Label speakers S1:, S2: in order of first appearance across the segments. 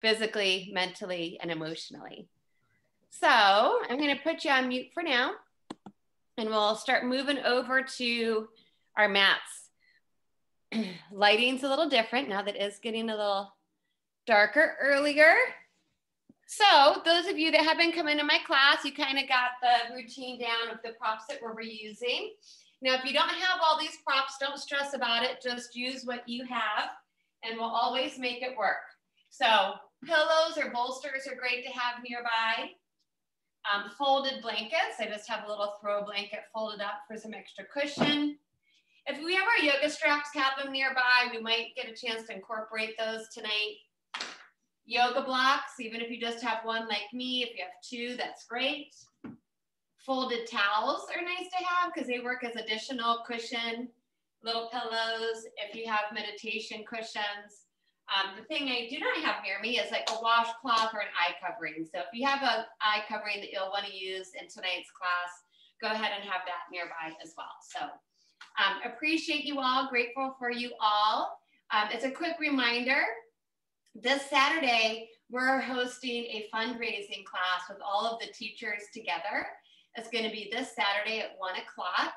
S1: physically, mentally, and emotionally. So I'm going to put you on mute for now, and we'll start moving over to our mats. Lighting's a little different now that it is getting a little darker earlier. So those of you that have been coming to my class, you kind of got the routine down of the props that we're reusing. Now, if you don't have all these props, don't stress about it. Just use what you have, and we'll always make it work. So pillows or bolsters are great to have nearby. Folded blankets, I just have a little throw blanket folded up for some extra cushion. If we have our yoga straps, have them nearby. We might get a chance to incorporate those tonight. Yoga blocks, even if you just have one like me, if you have two, that's great. Folded towels are nice to have because they work as additional cushion, little pillows, if you have meditation cushions. The thing I do not have near me is like a washcloth or an eye covering. So if you have an eye covering that you'll want to use in tonight's class, go ahead and have that nearby as well. So appreciate you all, grateful for you all. It's a quick reminder, this Saturday, we're hosting a fundraising class with all of the teachers together. It's going to be this Saturday at 1 o'clock.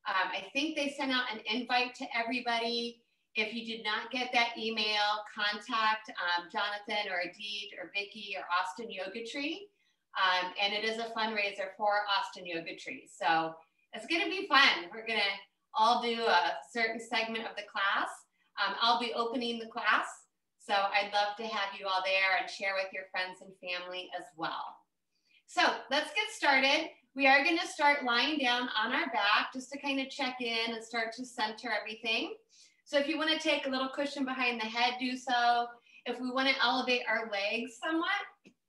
S1: I think they sent out an invite to everybody. If you did not get that email, contact Jonathan or Adit or Vicky or Austin Yoga Tree. And it is a fundraiser for Austin Yoga Tree. So it's going to be fun. We're going to all do a certain segment of the class. I'll be opening the class. So I'd love to have you all there and share with your friends and family as well. So let's get started. We are going to start lying down on our back just to kind of check in and start to center everything. So if you want to take a little cushion behind the head, do so. If we want to elevate our legs somewhat,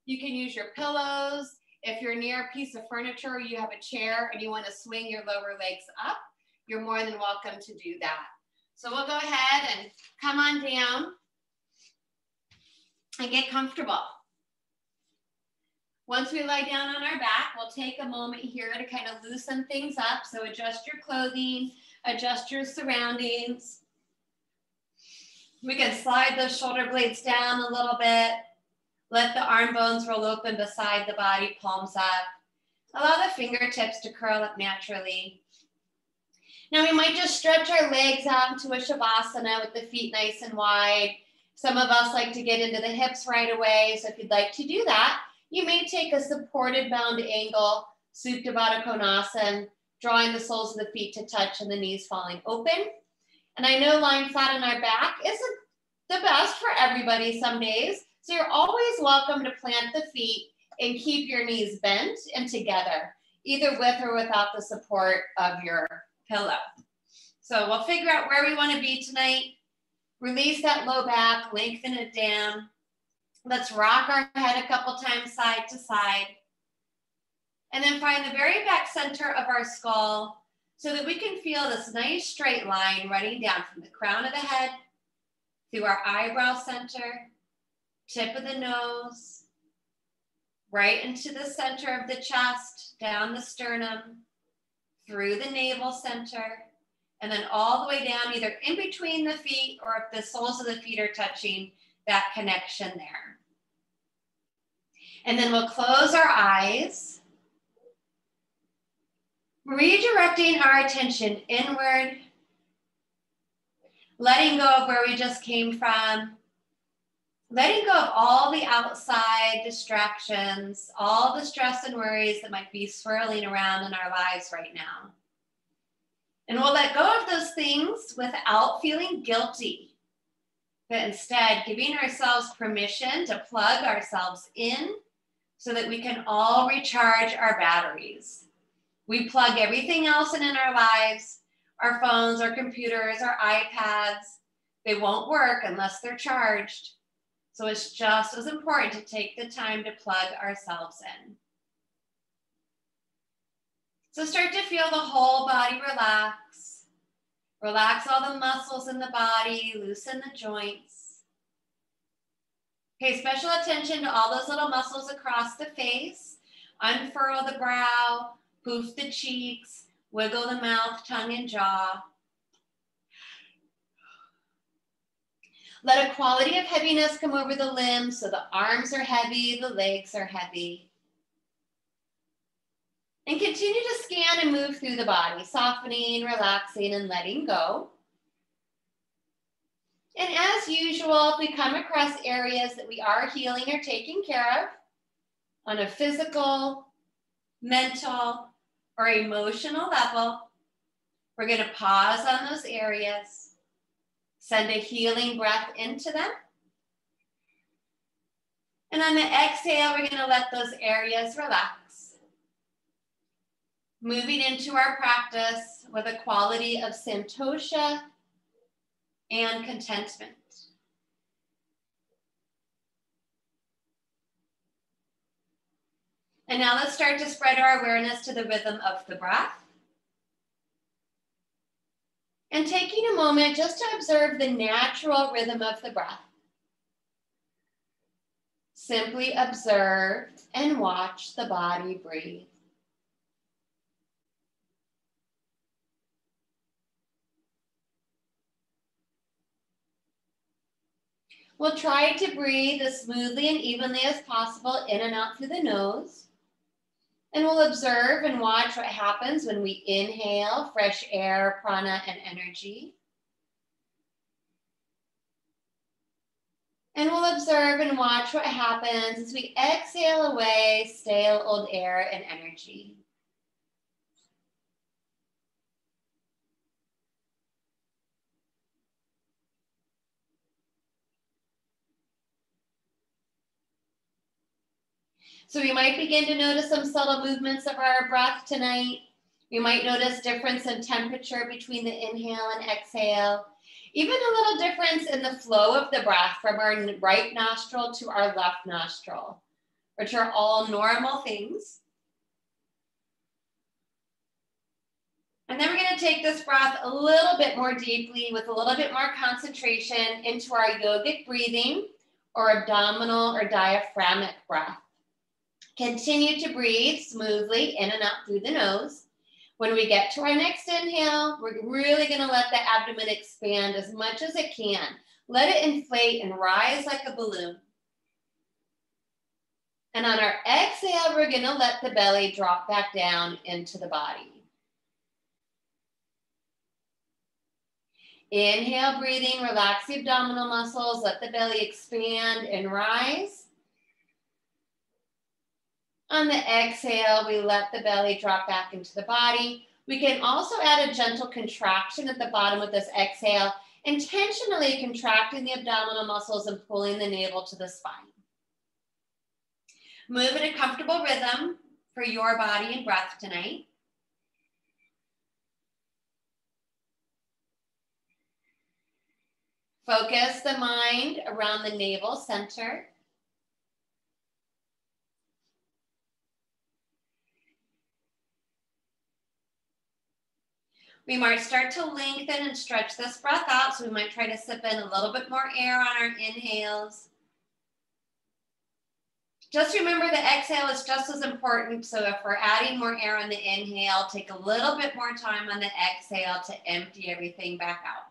S1: you can use your pillows. If you're near a piece of furniture or you have a chair and you want to swing your lower legs up, you're more than welcome to do that. So we'll go ahead and come on down and get comfortable. Once we lie down on our back, we'll take a moment here to kind of loosen things up. So adjust your clothing, adjust your surroundings. We can slide those shoulder blades down a little bit. Let the arm bones roll open beside the body, palms up. Allow the fingertips to curl up naturally. Now we might just stretch our legs out into a shavasana with the feet nice and wide. Some of us like to get into the hips right away. So if you'd like to do that, you may take a supported bound angle, Supta Baddha Konasana, drawing the soles of the feet to touch and the knees falling open. And I know lying flat on our back isn't the best for everybody some days. So you're always welcome to plant the feet and keep your knees bent and together, either with or without the support of your pillow. So we'll figure out where we want to be tonight. Release that low back, lengthen it down. Let's rock our head a couple times side to side. And then find the very back center of our skull so that we can feel this nice straight line running down from the crown of the head, through our eyebrow center, tip of the nose, right into the center of the chest, down the sternum, through the navel center, and then all the way down, either in between the feet or if the soles of the feet are touching, that connection there. And then we'll close our eyes, redirecting our attention inward, letting go of where we just came from, letting go of all the outside distractions, all the stress and worries that might be swirling around in our lives right now. And we'll let go of those things without feeling guilty, but instead giving ourselves permission to plug ourselves in so that we can all recharge our batteries. We plug everything else in our lives, our phones, our computers, our iPads. They won't work unless they're charged. So it's just as important to take the time to plug ourselves in. So start to feel the whole body relax. Relax all the muscles in the body, loosen the joints. Pay special attention to all those little muscles across the face. Unfurl the brow, poof the cheeks, wiggle the mouth, tongue, and jaw. Let a quality of heaviness come over the limbs, so the arms are heavy, the legs are heavy. And continue to scan and move through the body, softening, relaxing, and letting go. And as usual, if we come across areas that we are healing or taking care of on a physical, mental, or emotional level, we're going to pause on those areas, send a healing breath into them. And on the exhale, we're going to let those areas relax. Moving into our practice with a quality of santosha and contentment. And now let's start to spread our awareness to the rhythm of the breath. And taking a moment just to observe the natural rhythm of the breath. Simply observe and watch the body breathe. We'll try to breathe as smoothly and evenly as possible in and out through the nose. And we'll observe and watch what happens when we inhale fresh air, prana, and energy. And we'll observe and watch what happens as we exhale away stale old air and energy. So we might begin to notice some subtle movements of our breath tonight. We might notice difference in temperature between the inhale and exhale. Even a little difference in the flow of the breath from our right nostril to our left nostril, which are all normal things. And then we're going to take this breath a little bit more deeply with a little bit more concentration into our yogic breathing or abdominal or diaphragmic breath. Continue to breathe smoothly in and out through the nose. When we get to our next inhale, we're really going to let the abdomen expand as much as it can. Let it inflate and rise like a balloon. And on our exhale, we're going to let the belly drop back down into the body. Inhale, breathing, relax the abdominal muscles, let the belly expand and rise. On the exhale, we let the belly drop back into the body. We can also add a gentle contraction at the bottom of this exhale, intentionally contracting the abdominal muscles and pulling the navel to the spine. Move in a comfortable rhythm for your body and breath tonight. Focus the mind around the navel center. We might start to lengthen and stretch this breath out, so we might try to sip in a little bit more air on our inhales. Just remember the exhale is just as important, so if we're adding more air on the inhale, take a little bit more time on the exhale to empty everything back out.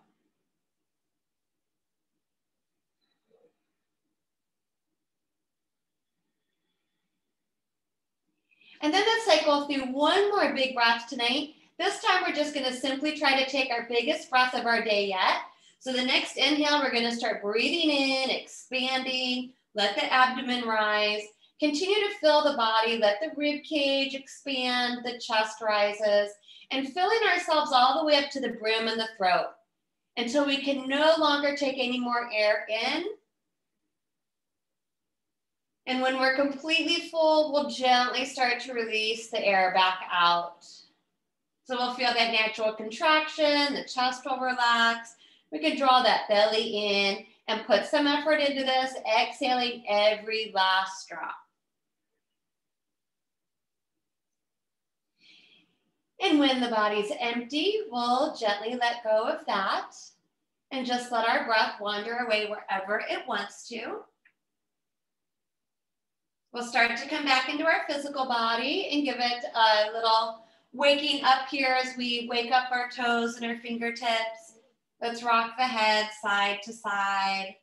S1: And then let's cycle through one more big breath tonight. This time we're just going to simply try to take our biggest breath of our day yet. So the next inhale, we're going to start breathing in, expanding, let the abdomen rise. Continue to fill the body, let the rib cage expand, the chest rises, and filling ourselves all the way up to the brim and the throat until we can no longer take any more air in. And when we're completely full, we'll gently start to release the air back out. So we'll feel that natural contraction, the chest will relax. We can draw that belly in and put some effort into this, exhaling every last drop. And when the body's empty, we'll gently let go of that and just let our breath wander away wherever it wants to. We'll start to come back into our physical body and give it a little waking up here as we wake up our toes and our fingertips. Let's rock the head side to side.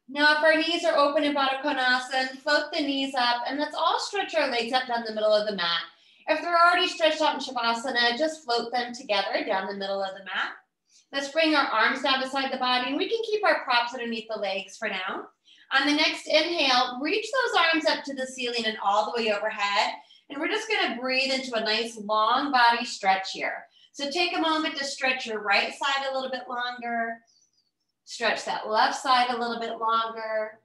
S1: Now, if our knees are open in Baddha Konasana, float the knees up, and let's all stretch our legs up down the middle of the mat. If they're already stretched out in Shavasana, just float them together down the middle of the mat. Let's bring our arms down beside the body, and we can keep our props underneath the legs for now. On the next inhale, reach those arms up to the ceiling and all the way overhead. And we're just gonna breathe into a nice long body stretch here. So take a moment to stretch your right side a little bit longer. Stretch that left side a little bit longer.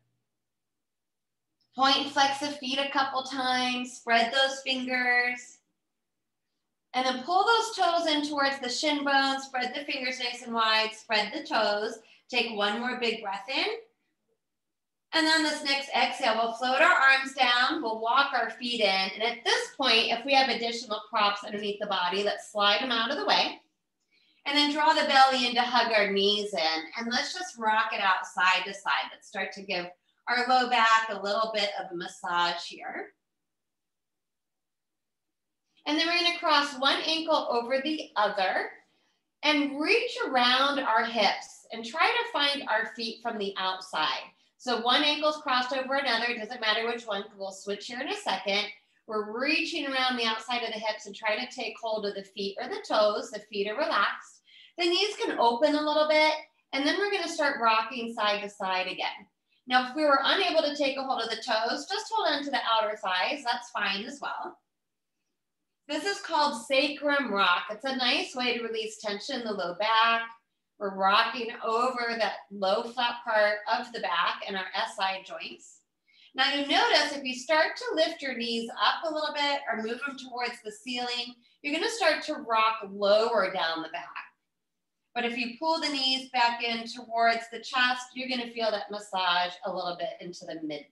S1: Point and flex the feet a couple times. Spread those fingers. And then pull those toes in towards the shin bones. Spread the fingers nice and wide. Spread the toes. Take one more big breath in. And then this next exhale, we'll float our arms down. We'll walk our feet in. And at this point, if we have additional props underneath the body, let's slide them out of the way. And then draw the belly in to hug our knees in. And let's just rock it out side to side. Let's start to give our low back a little bit of a massage here. And then we're gonna cross one ankle over the other and reach around our hips and try to find our feet from the outside. So one ankle's crossed over another, it doesn't matter which one, we'll switch here in a second. We're reaching around the outside of the hips and trying to take hold of the feet or the toes. The feet are relaxed. The knees can open a little bit, and then we're gonna start rocking side to side again. Now, if we were unable to take a hold of the toes, just hold on to the outer thighs, that's fine as well. This is called sacrum rock. It's a nice way to release tension in the low back. We're rocking over that low flat part of the back and our SI joints. Now you notice if you start to lift your knees up a little bit or move them towards the ceiling, you're gonna start to rock lower down the back. But if you pull the knees back in towards the chest, you're gonna feel that massage a little bit into the mid-back.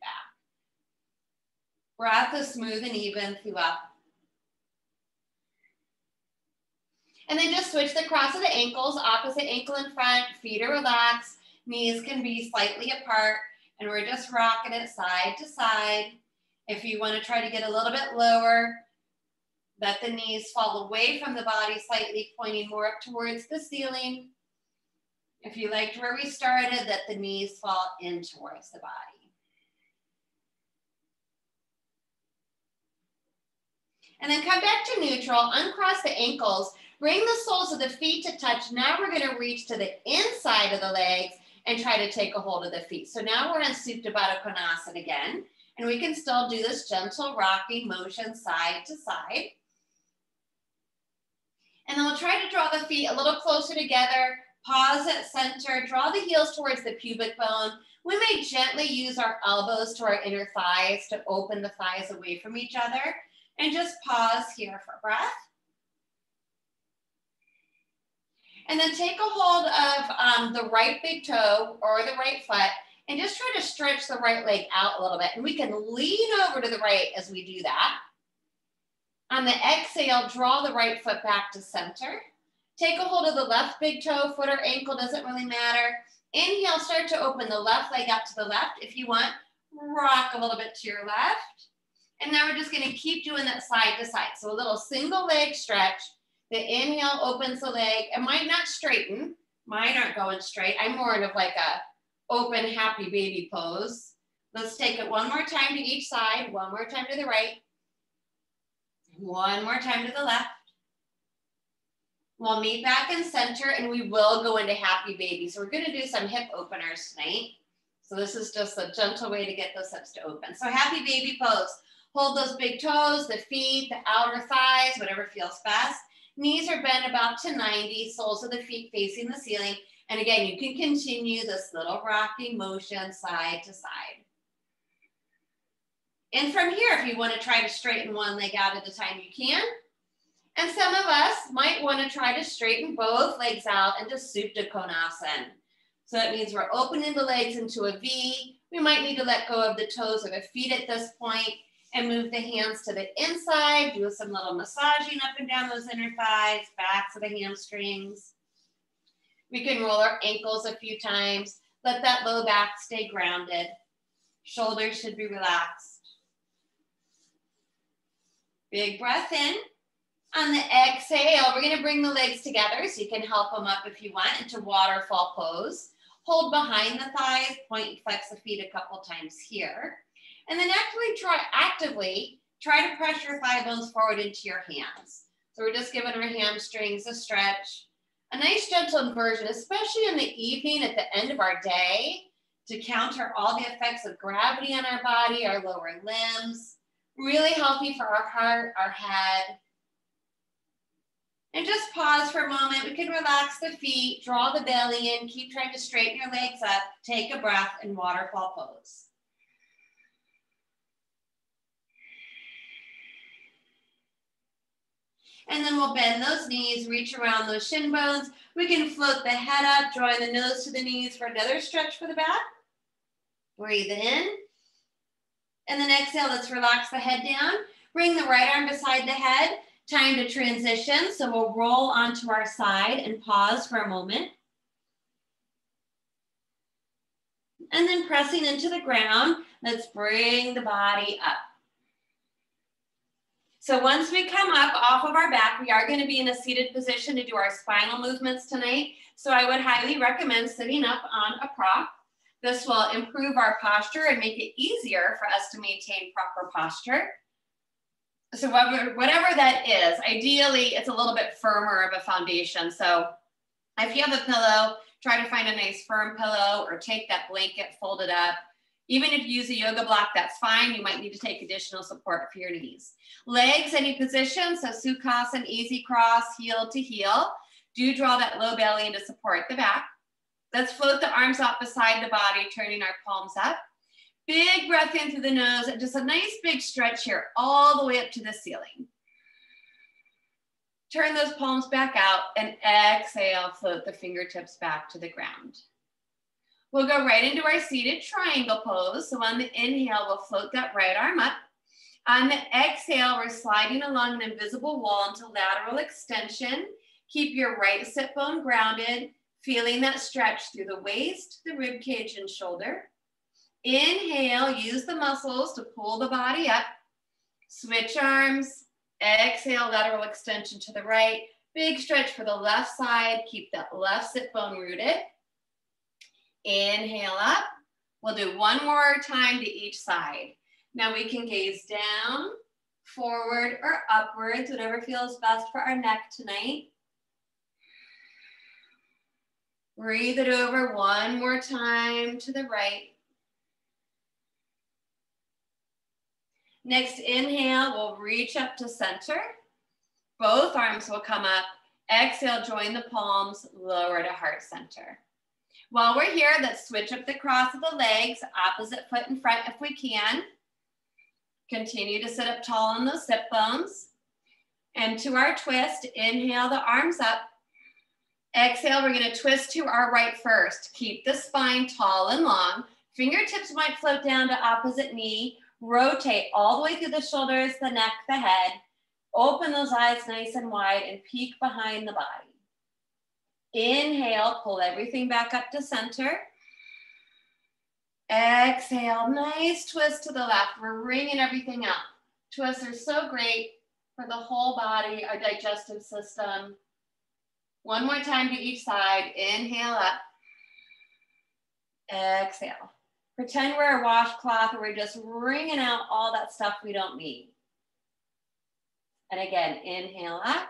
S1: Breath is smooth and even throughout. And then just switch the cross of the ankles, opposite ankle in front, feet are relaxed, knees can be slightly apart, and we're just rocking it side to side. If you wanna try to get a little bit lower, let the knees fall away from the body slightly, pointing more up towards the ceiling. If you liked where we started, let the knees fall in towards the body. And then come back to neutral, uncross the ankles, bring the soles of the feet to touch. Now we're gonna reach to the inside of the legs and try to take a hold of the feet. So now we're in Supta Baddha Konasana again, and we can still do this gentle rocking motion side to side. And then we'll try to draw the feet a little closer together, pause at center, draw the heels towards the pubic bone. We may gently use our elbows to our inner thighs to open the thighs away from each other, and just pause here for breath. And then take a hold of the right big toe or the right foot and just try to stretch the right leg out a little bit. And we can lean over to the right as we do that. On the exhale, draw the right foot back to center. Take a hold of the left big toe, foot or ankle, doesn't really matter. Inhale, start to open the left leg out to the left. If you want, rock a little bit to your left. And now we're just gonna keep doing that side to side. So a little single leg stretch. The inhale opens the leg. It might not straighten. Mine aren't going straight. I'm more of like a open happy baby pose. Let's take it one more time to each side. One more time to the right. One more time to the left. We'll meet back in center and we will go into happy baby. So we're gonna do some hip openers tonight. So this is just a gentle way to get those hips to open. So happy baby pose. Hold those big toes, the feet, the outer thighs, whatever feels best. Knees are bent about to 90, soles of the feet facing the ceiling. And again, you can continue this little rocking motion side to side. And from here, if you want to try to straighten one leg out at a time, you can. And some of us might want to try to straighten both legs out into Supta Konasana. So that means we're opening the legs into a V. We might need to let go of the toes or the feet at this point and move the hands to the inside, do some little massaging up and down those inner thighs, backs of the hamstrings. We can roll our ankles a few times. Let that low back stay grounded. Shoulders should be relaxed. Big breath in. On the exhale, we're gonna bring the legs together so you can help them up if you want into waterfall pose. hold behind the thighs, point and flex the feet a couple times here. And then actively try to press your thigh bones forward into your hands. So we're just giving our hamstrings a stretch. A nice gentle inversion, especially in the evening at the end of our day, to counter all the effects of gravity on our body, our lower limbs. Really healthy for our heart, our head. And just pause for a moment. We can relax the feet, draw the belly in, keep trying to straighten your legs up, take a breath and waterfall pose. And then we'll bend those knees, reach around those shin bones. We can float the head up, drawing the nose to the knees for another stretch for the back. Breathe in. And then exhale, let's relax the head down. Bring the right arm beside the head. Time to transition. So we'll roll onto our side and pause for a moment. And then pressing into the ground, let's bring the body up. So once we come up off of our back, we are going to be in a seated position to do our spinal movements tonight. So I would highly recommend sitting up on a prop. This will improve our posture and make it easier for us to maintain proper posture. So whatever that is, ideally it's a little bit firmer of a foundation. So if you have a pillow, try to find a nice firm pillow or take that blanket, fold it up. Even if you use a yoga block, that's fine. You might need to take additional support for your knees. Legs, any position, so Sukhasana, easy cross, heel to heel. Do draw that low belly in to support the back. Let's float the arms out beside the body, turning our palms up. Big breath in through the nose, and just a nice big stretch here, all the way up to the ceiling. Turn those palms back out and exhale, float the fingertips back to the ground. We'll go right into our seated triangle pose. So on the inhale, we'll float that right arm up. On the exhale, we're sliding along an invisible wall into lateral extension. Keep your right sit bone grounded, feeling that stretch through the waist, the rib cage, and shoulder. Inhale, use the muscles to pull the body up. Switch arms. Exhale, lateral extension to the right. Big stretch for the left side. Keep that left sit bone rooted. Inhale up. We'll do one more time to each side. Now we can gaze down, forward, or upwards, whatever feels best for our neck tonight. Breathe it over one more time to the right. Next inhale, we'll reach up to center. Both arms will come up. Exhale, join the palms, lower to heart center. While we're here, let's switch up the cross of the legs, opposite foot in front if we can. Continue to sit up tall on those sit bones. And to our twist, inhale the arms up. Exhale, we're gonna twist to our right first. Keep the spine tall and long. Fingertips might float down to opposite knee. Rotate all the way through the shoulders, the neck, the head. Open those eyes nice and wide and peek behind the body. Inhale, pull everything back up to center. Exhale, nice twist to the left. We're wringing everything out. Twists are so great for the whole body, our digestive system. One more time to each side. Inhale up. Exhale. Pretend we're a washcloth or we're just wringing out all that stuff we don't need. And again, inhale up.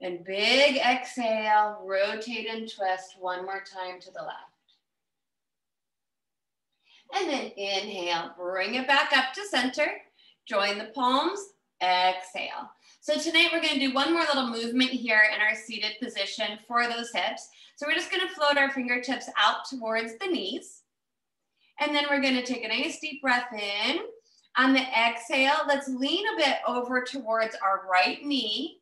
S1: And big exhale, rotate and twist one more time to the left. And then inhale, bring it back up to center. Join the palms, exhale. So tonight we're gonna do one more little movement here in our seated position for those hips. So we're just gonna float our fingertips out towards the knees. And then we're gonna take a nice deep breath in. On the exhale, let's lean a bit over towards our right knee.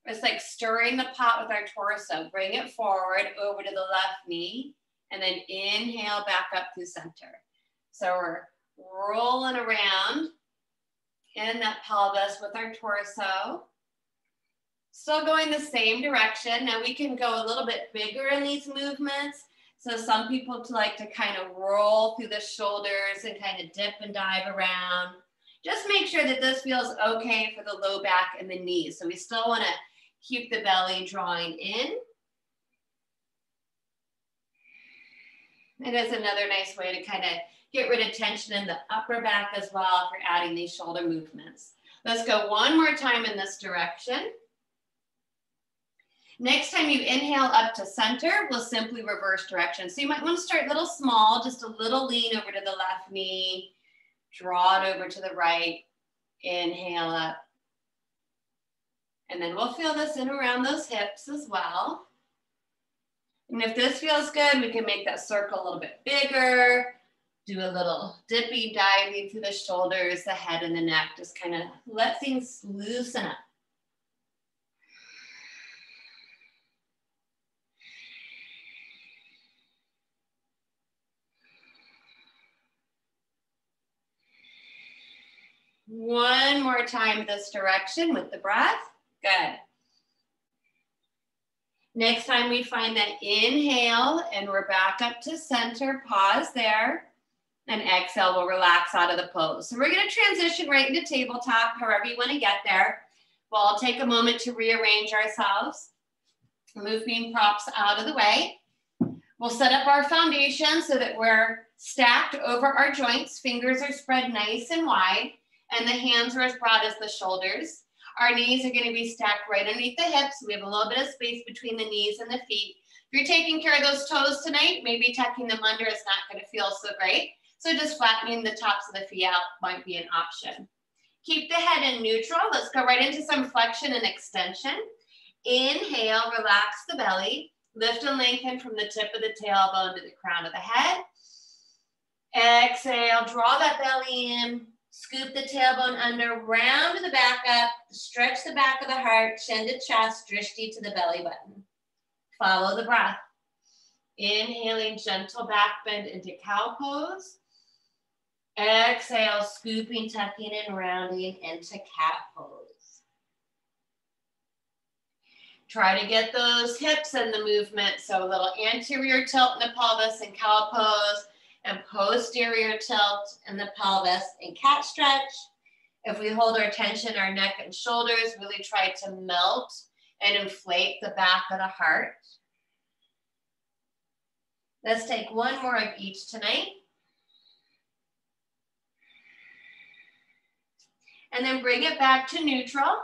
S1: It's like stirring the pot with our torso. Bring it forward over to the left knee. And then inhale back up through center. So we're rolling around in that pelvis with our torso. Still going the same direction. Now we can go a little bit bigger in these movements. So some people like to kind of roll through the shoulders and kind of dip and dive around. Just make sure that this feels okay for the low back and the knees. So we still want to keep the belly drawing in. It is another nice way to kind of get rid of tension in the upper back as well for adding these shoulder movements. Let's go one more time in this direction. Next time you inhale up to center, we'll simply reverse direction. So you might want to start a little small, just a little lean over to the left knee, draw it over to the right, inhale up. And then we'll feel this in around those hips as well. And if this feels good, we can make that circle a little bit bigger, do a little dippy diving through the shoulders, the head and the neck, just kind of let things loosen up. One more time this direction with the breath. Good. Next time we find that inhale and we're back up to center, pause there, and exhale, we'll relax out of the pose. So we're gonna transition right into tabletop, however you wanna get there. We'll take a moment to rearrange ourselves, move beam props out of the way. We'll set up our foundation so that we're stacked over our joints, fingers are spread nice and wide, and the hands are as broad as the shoulders. Our knees are going to be stacked right underneath the hips. We have a little bit of space between the knees and the feet. If you're taking care of those toes tonight, maybe tucking them under is not going to feel so great. So just flattening the tops of the feet out might be an option. Keep the head in neutral. Let's go right into some flexion and extension. Inhale, relax the belly. Lift and lengthen from the tip of the tailbone to the crown of the head. Exhale, draw that belly in. Scoop the tailbone under, round to the back up, stretch the back of the heart, chin to chest, drishti to the belly button. Follow the breath. Inhaling, gentle back bend into cow pose. Exhale, scooping, tucking and rounding into cat pose. Try to get those hips in the movement. So a little anterior tilt in the pelvis in cow pose, and posterior tilt in the pelvis and cat stretch. If we hold our tension, our neck and shoulders, really try to melt and inflate the back of the heart. Let's take one more of each tonight. And then bring it back to neutral,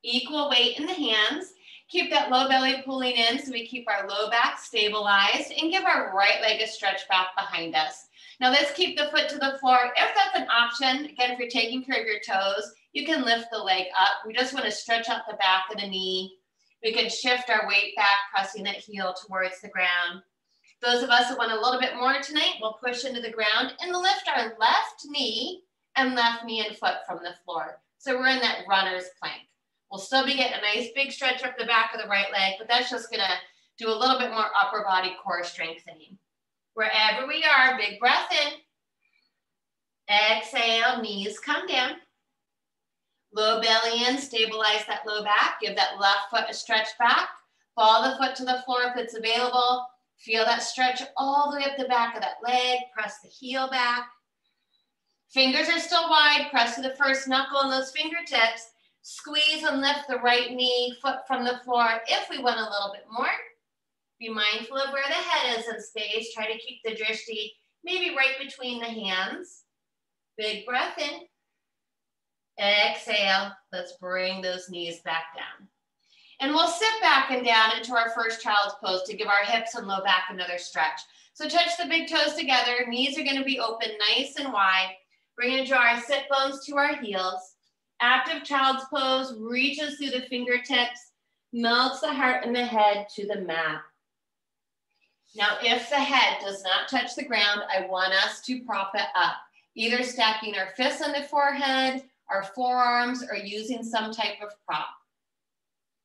S1: equal weight in the hands. Keep that low belly pulling in so we keep our low back stabilized and give our right leg a stretch back behind us. Now let's keep the foot to the floor. If that's an option, again, if you're taking care of your toes, you can lift the leg up. We just want to stretch out the back of the knee. We can shift our weight back, pressing that heel towards the ground. Those of us that want a little bit more tonight, we'll push into the ground and lift our left knee and foot from the floor. So we're in that runner's plank. We'll still be getting a nice big stretch up the back of the right leg, but that's just gonna do a little bit more upper body core strengthening. Wherever we are, big breath in. Exhale, knees come down. Low belly in, stabilize that low back. Give that left foot a stretch back. Follow the foot to the floor if it's available. Feel that stretch all the way up the back of that leg. Press the heel back. Fingers are still wide. Press to the first knuckle and those fingertips. Squeeze and lift the right knee, foot from the floor if we want a little bit more. Be mindful of where the head is in space. Try to keep the drishti maybe right between the hands. Big breath in. Exhale. Let's bring those knees back down. And we'll sit back and down into our first child's pose to give our hips and low back another stretch. So touch the big toes together. Knees are going to be open nice and wide. We're going to draw our sit bones to our heels. Active child's pose reaches through the fingertips, melts the heart and the head to the mat. Now, if the head does not touch the ground, I want us to prop it up, either stacking our fists on the forehead, our forearms, or using some type of prop.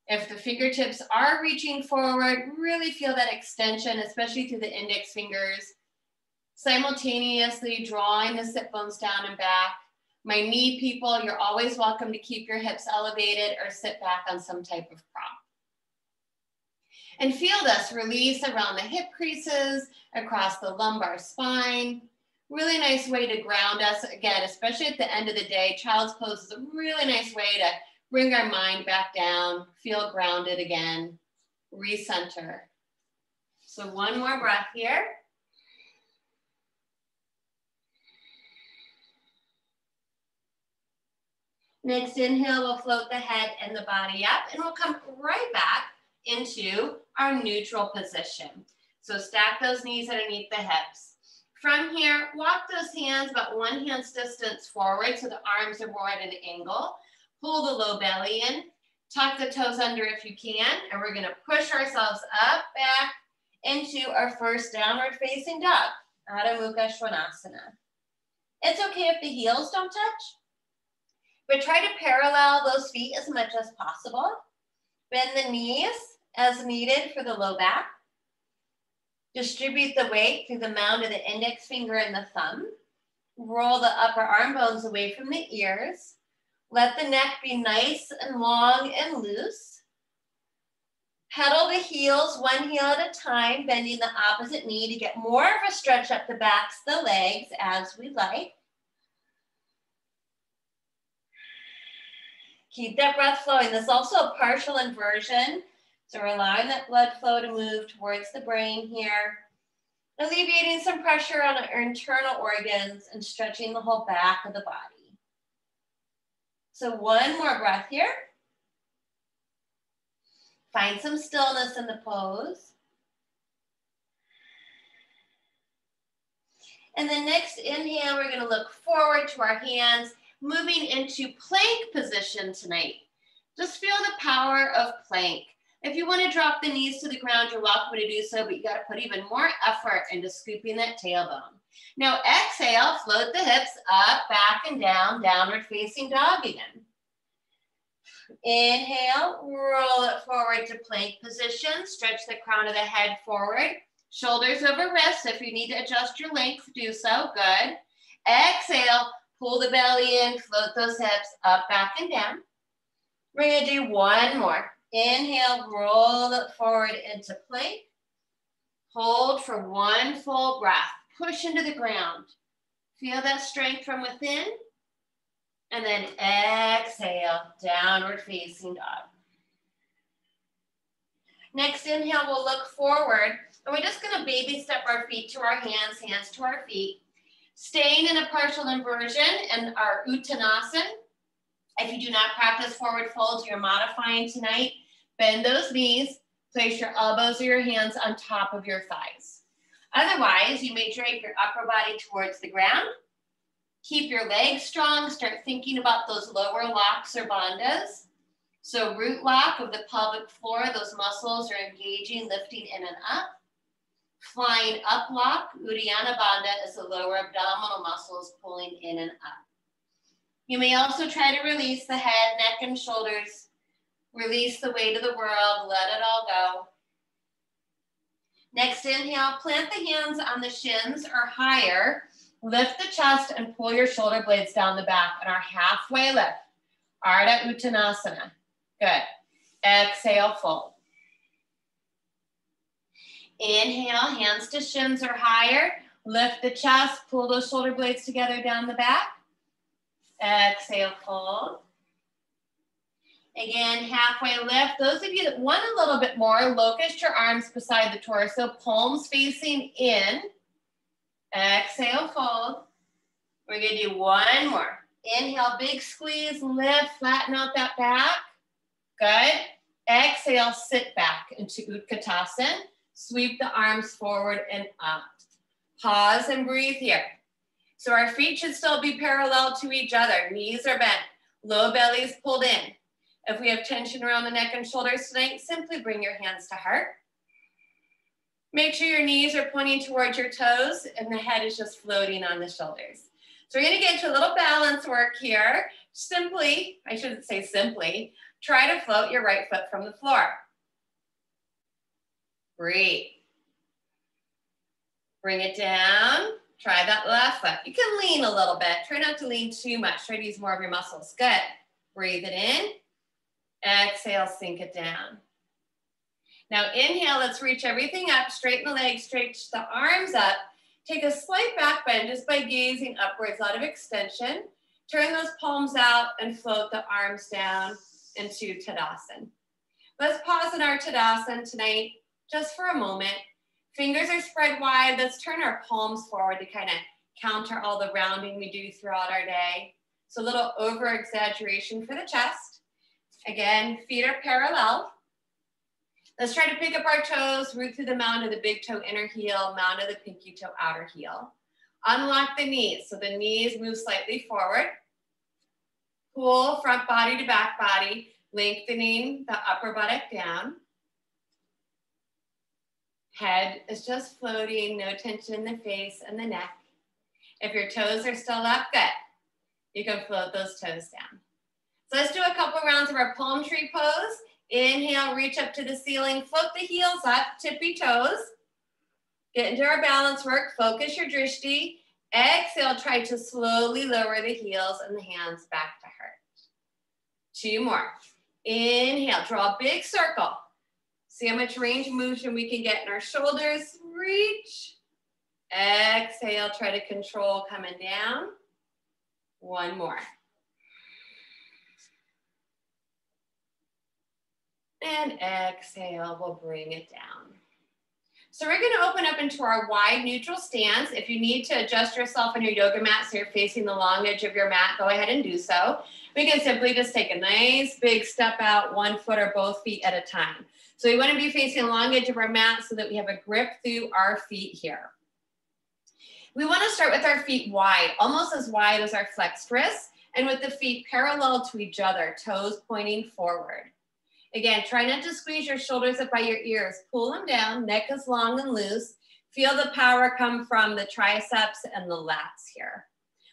S1: If the fingertips are reaching forward, really feel that extension, especially through the index fingers, simultaneously drawing the sit bones down and back. My knee people, you're always welcome to keep your hips elevated or sit back on some type of prop. And feel this release around the hip creases, across the lumbar spine. Really nice way to ground us. Again, especially at the end of the day, child's pose is a really nice way to bring our mind back down, feel grounded again, recenter. So one more breath here. Next inhale, we'll float the head and the body up, and we'll come right back into our neutral position. So stack those knees underneath the hips. From here, walk those hands about 1 hand's distance forward so the arms are more at an angle. Pull the low belly in, tuck the toes under if you can, and we're gonna push ourselves up, back into our first downward facing dog, Adho Mukha Svanasana. It's okay if the heels don't touch, but try to parallel those feet as much as possible. Bend the knees as needed for the low back. Distribute the weight through the mound of the index finger and the thumb. Roll the upper arm bones away from the ears. Let the neck be nice and long and loose. Pedal the heels 1 heel at a time, bending the opposite knee to get more of a stretch up the backs of the legs as we like. Keep that breath flowing. This is also a partial inversion. So we're allowing that blood flow to move towards the brain here, alleviating some pressure on our internal organs and stretching the whole back of the body. So 1 more breath here. Find some stillness in the pose. And then next inhale, we're going to look forward to our hands, moving into plank position tonight. Just feel the power of plank. If you want to drop the knees to the ground, you're welcome to do so, but you got to put even more effort into scooping that tailbone. Now exhale, float the hips up, back, and down, downward facing dog again. Inhale, roll it forward to plank position. Stretch the crown of the head forward. Shoulders over wrists. If you need to adjust your length, do so. Good. Exhale, pull the belly in, float those hips up, back, and down. We're going to do 1 more. Inhale, roll it forward into plank. Hold for 1 full breath. Push into the ground. Feel that strength from within. And then exhale, downward facing dog. Next inhale, we'll look forward. And we're just going to baby step our feet to our hands, hands to our feet. Staying in a partial inversion and our Uttanasana. If you do not practice forward folds, you're modifying tonight. Bend those knees. Place your elbows or your hands on top of your thighs. Otherwise, you may drape your upper body towards the ground. Keep your legs strong. Start thinking about those lower locks or bandhas. So root lock of the pelvic floor, those muscles are engaging, lifting in and up. Flying up lock, Uddiyana Bandha, is the lower abdominal muscles pulling in and up. You may also try to release the head, neck, and shoulders. Release the weight of the world. Let it all go. Next inhale, plant the hands on the shins or higher. Lift the chest and pull your shoulder blades down the back on our halfway lift. Ardha Uttanasana. Good. Exhale, fold. Inhale, hands to shins or higher. Lift the chest, pull those shoulder blades together down the back. Exhale, fold. Again, halfway lift. Those of you that want a little bit more, locust your arms beside the torso, palms facing in. Exhale, fold. We're going to do 1 more. Inhale, big squeeze, lift, flatten out that back. Good. Exhale, sit back into Utkatasana. Sweep the arms forward and up. Pause and breathe here. So our feet should still be parallel to each other. Knees are bent. Low belly is pulled in. If we have tension around the neck and shoulders tonight, simply bring your hands to heart. Make sure your knees are pointing towards your toes and the head is just floating on the shoulders. So we're going to get into a little balance work here. Simply, I shouldn't say simply, try to float your right foot from the floor. Breathe. Bring it down. Try that left foot. You can lean a little bit. Try not to lean too much. Try to use more of your muscles. Good. Breathe it in. Exhale, sink it down. Now inhale, let's reach everything up. Straighten the legs, stretch the arms up. Take a slight back bend just by gazing upwards, a lot of extension. Turn those palms out and float the arms down into Tadasana. Let's pause in our Tadasana tonight just for a moment. Fingers are spread wide. Let's turn our palms forward to kind of counter all the rounding we do throughout our day. So a little over exaggeration for the chest. Again, feet are parallel. Let's try to pick up our toes, root through the mound of the big toe inner heel, mound of the pinky toe outer heel. Unlock the knees, so the knees move slightly forward. Pull front body to back body, lengthening the upper buttock down. Head is just floating, no tension in the face and the neck. If your toes are still up, good. You can float those toes down. So let's do a couple rounds of our palm tree pose. Inhale, reach up to the ceiling, float the heels up, tippy toes. Get into our balance work, focus your drishti. Exhale, try to slowly lower the heels and the hands back to heart. 2 more. Inhale, draw a big circle. See how much range of motion we can get in our shoulders. Reach. Exhale, try to control coming down. 1 more. And exhale, we'll bring it down. So we're going to open up into our wide neutral stance. If you need to adjust yourself on your yoga mat so you're facing the long edge of your mat, go ahead and do so. We can simply just take a nice big step out, 1 foot or both feet at a time. So we want to be facing the long edge of our mat so that we have a grip through our feet here. We want to start with our feet wide, almost as wide as our flexed wrists, and with the feet parallel to each other, toes pointing forward. Again, try not to squeeze your shoulders up by your ears. Pull them down, neck is long and loose. Feel the power come from the triceps and the lats here.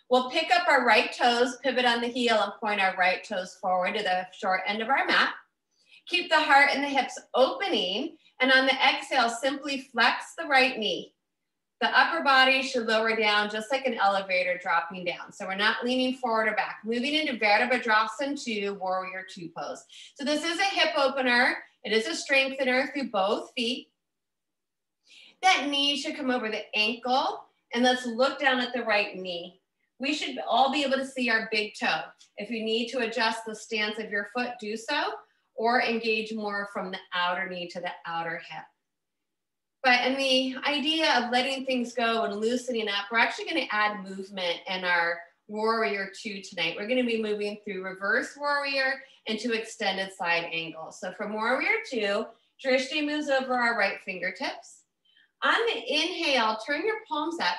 S1: We'll pick up our right toes, pivot on the heel, and point our right toes forward to the short end of our mat. Keep the heart and the hips opening, and on the exhale, simply flex the right knee. The upper body should lower down just like an elevator dropping down. So we're not leaning forward or back. Moving into Virabhadrasana 2, Warrior 2 pose. So this is a hip opener. It is a strengthener through both feet. That knee should come over the ankle, and let's look down at the right knee. We should all be able to see our big toe. If you need to adjust the stance of your foot, do so, or engage more from the outer knee to the outer hip. But in the idea of letting things go and loosening up, we're actually going to add movement in our Warrior 2 tonight. We're going to be moving through reverse warrior into extended side angle. So from Warrior 2, drishti moves over our right fingertips. On the inhale, turn your palms up,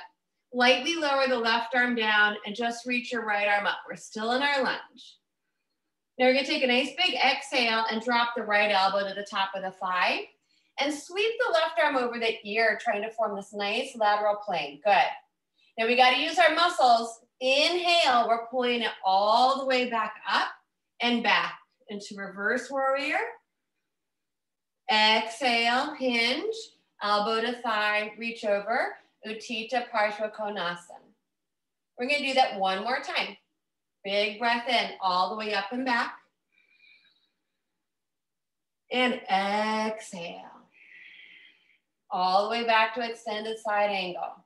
S1: lightly lower the left arm down, and just reach your right arm up. We're still in our lunge. Now we're going to take a nice big exhale and drop the right elbow to the top of the thigh. And sweep the left arm over the ear, trying to form this nice lateral plane. Good. Now we got to use our muscles. Inhale, we're pulling it all the way back up and back into reverse warrior. Exhale, hinge, elbow to thigh, reach over, Utthita Parshva Konasana. We're going to do that 1 more time. Big breath in, all the way up and back. And exhale. All the way back to extended side angle.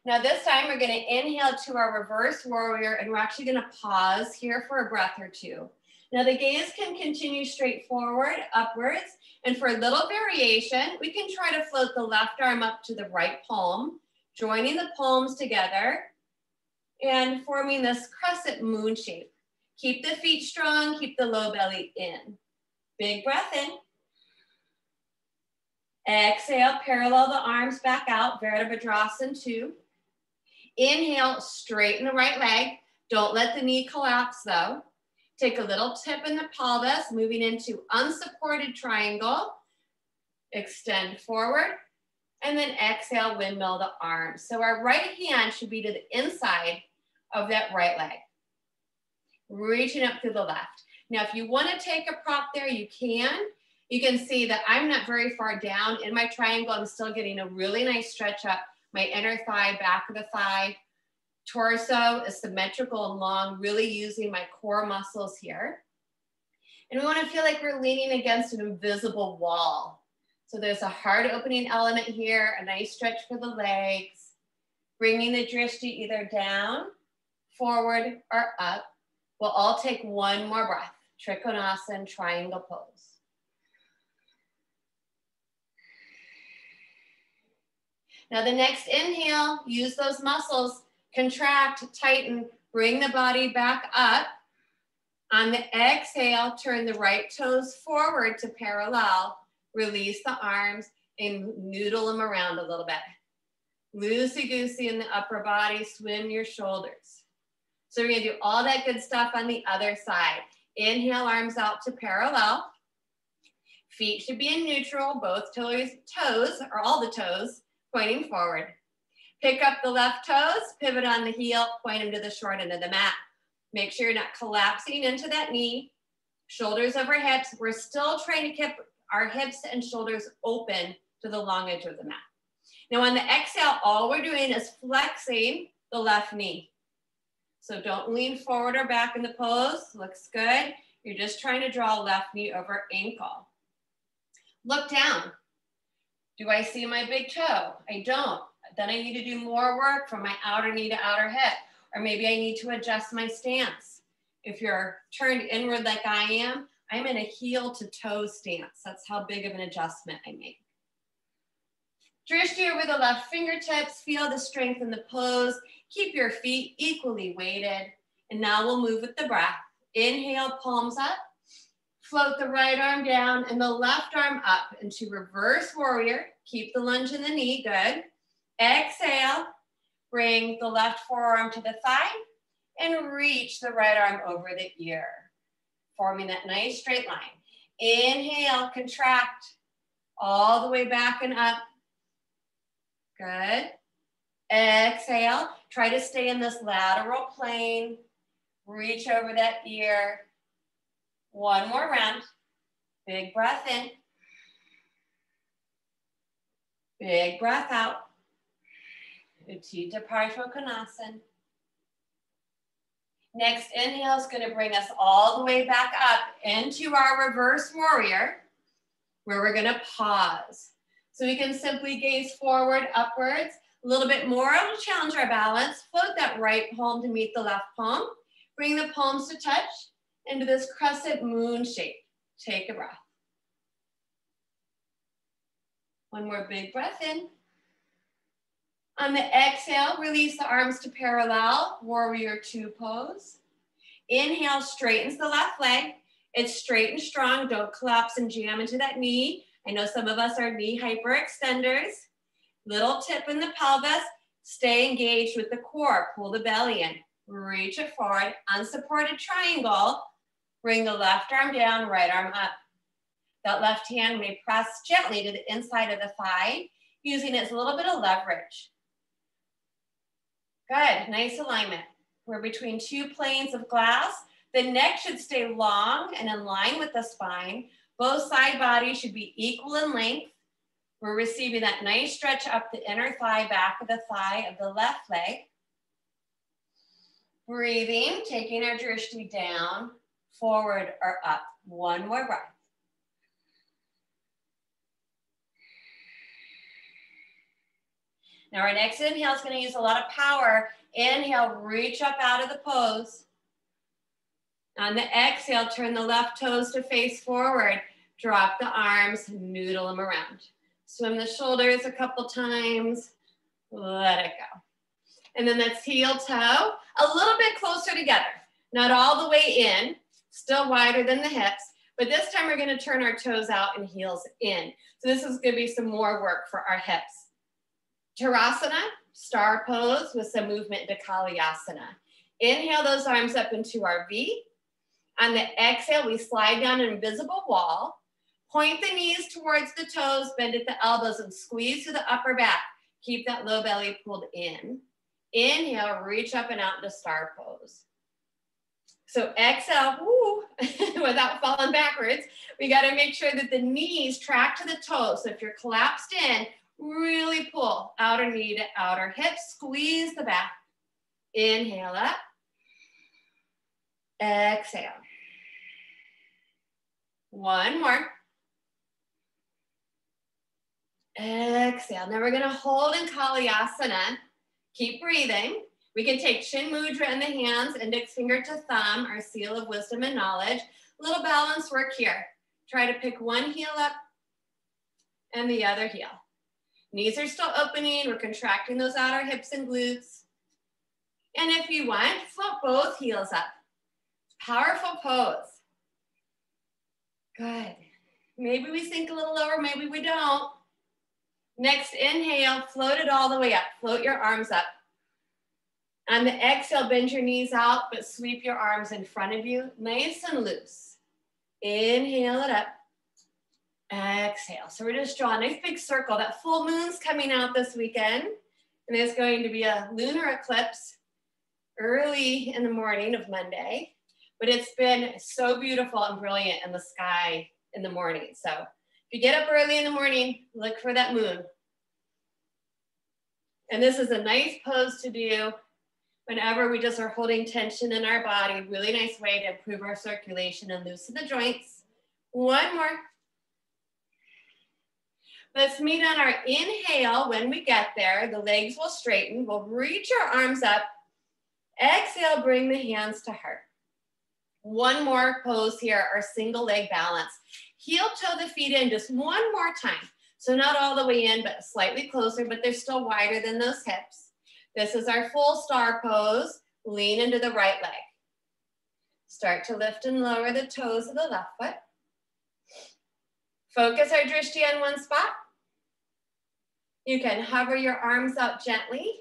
S1: Now this time we're going to inhale to our reverse warrior, and we're actually going to pause here for a breath or 2. Now the gaze can continue straight forward, upwards, and for a little variation, we can try to float the left arm up to the right palm, joining the palms together and forming this crescent moon shape. Keep the feet strong, keep the low belly in. Big breath in. Exhale, parallel the arms back out, Virabhadrasana 2. Inhale, straighten the right leg. Don't let the knee collapse though. Take a little tip in the pelvis, moving into unsupported triangle. Extend forward, and then exhale, windmill the arms. So our right hand should be to the inside of that right leg. Reaching up through the left. Now, if you want to take a prop there, you can. You can see that I'm not very far down in my triangle. I'm still getting a really nice stretch up my inner thigh, back of the thigh. Torso is symmetrical and long, really using my core muscles here. And we want to feel like we're leaning against an invisible wall. So there's a heart opening element here, a nice stretch for the legs, bringing the drishti either down, forward, or up. We'll all take 1 more breath. Trikonasana, triangle pose. Now the next inhale, use those muscles, contract, tighten, Bring the body back up. On the exhale, turn the right toes forward to parallel. Release the arms and noodle them around a little bit. Loosey-goosey in the upper body, swim your shoulders. So we're gonna do all that good stuff on the other side. Inhale, arms out to parallel. Feet should be in neutral, both toes, or all the toes, pointing forward. Pick up the left toes, pivot on the heel, point them to the short end of the mat. Make sure you're not collapsing into that knee. Shoulders over hips. We're still trying to keep our hips and shoulders open to the long edge of the mat. Now on the exhale, all we're doing is flexing the left knee. So don't lean forward or back in the pose. Looks good. You're just trying to draw left knee over ankle. Look down. Do I see my big toe? I don't. Then I need to do more work from my outer knee to outer hip. Or maybe I need to adjust my stance. If you're turned inward like I am, I'm in a heel to toe stance. That's how big of an adjustment I make. Drishti over the left fingertips. Feel the strength in the pose. Keep your feet equally weighted. And now we'll move with the breath. Inhale, palms up. Float the right arm down and the left arm up into reverse warrior. Keep the lunge in the knee, good. Exhale, bring the left forearm to the thigh and reach the right arm over the ear, forming that nice straight line. Inhale, contract all the way back and up. Good. Exhale, try to stay in this lateral plane. Reach over that ear. One more round. Big breath in. Big breath out. Utthita Parshva Konasana. Next inhale is going to bring us all the way back up into our reverse warrior, where we're going to pause. So we can simply gaze forward, upwards, a little bit more to challenge our balance. Float that right palm to meet the left palm. Bring the palms to touch into this crescent moon shape. Take a breath. One more big breath in. On the exhale, release the arms to parallel, warrior two pose. Inhale, straightens the left leg. It's straight and strong. Don't collapse and jam into that knee. I know some of us are knee hyperextenders. Little tip in the pelvis. Stay engaged with the core. Pull the belly in. Reach it forward. Unsupported triangle. Bring the left arm down, right arm up. That left hand may press gently to the inside of the thigh, using it as a little bit of leverage. Good, nice alignment. We're between two planes of glass. The neck should stay long and in line with the spine. Both side bodies should be equal in length. We're receiving that nice stretch up the inner thigh, back of the thigh of the left leg. Breathing, taking our drishti down, forward or up. One more breath. Now our next inhale is going to use a lot of power. Inhale, reach up out of the pose. On the exhale, turn the left toes to face forward. Drop the arms, noodle them around. Swim the shoulders a couple times. Let it go. And then that's heel toe, a little bit closer together. Not all the way in, still wider than the hips. But this time we're going to turn our toes out and heels in. So this is going to be some more work for our hips. Tadasana, star pose with some movement into Kalyasana. Inhale those arms up into our V. On the exhale, we slide down an invisible wall. Point the knees towards the toes, bend at the elbows, and squeeze to the upper back. Keep that low belly pulled in. Inhale, reach up and out into star pose. So exhale, woo, without falling backwards. We got to make sure that the knees track to the toes. So if you're collapsed in, really pull outer knee to outer hip, squeeze the back. Inhale up. Exhale. One more. Exhale. Now we're going to hold in Kalyasana. Keep breathing. We can take Chin Mudra in the hands, index finger to thumb, our seal of wisdom and knowledge. Little balance work here. Try to pick one heel up and the other heel. Knees are still opening. We're contracting those outer hips and glutes. And if you want, float both heels up. Powerful pose. Good. Maybe we sink a little lower, maybe we don't. Next inhale, float it all the way up. Float your arms up. On the exhale, bend your knees out, but sweep your arms in front of you, nice and loose. Inhale it up. Exhale. So we're just drawing a nice big circle. That full moon's coming out this weekend, and there's going to be a lunar eclipse early in the morning of Monday, but it's been so beautiful and brilliant in the sky in the morning. So if you get up early in the morning, look for that moon. And this is a nice pose to do whenever we just are holding tension in our body. Really nice way to improve our circulation and loosen the joints. One more. Let's meet on our inhale. When we get there, the legs will straighten. We'll reach our arms up. Exhale, bring the hands to heart. One more pose here, our single leg balance. Heel toe the feet in just one more time. So not all the way in, but slightly closer, but they're still wider than those hips. This is our full star pose. Lean into the right leg. Start to lift and lower the toes of the left foot. Focus our drishti on one spot. You can hover your arms out gently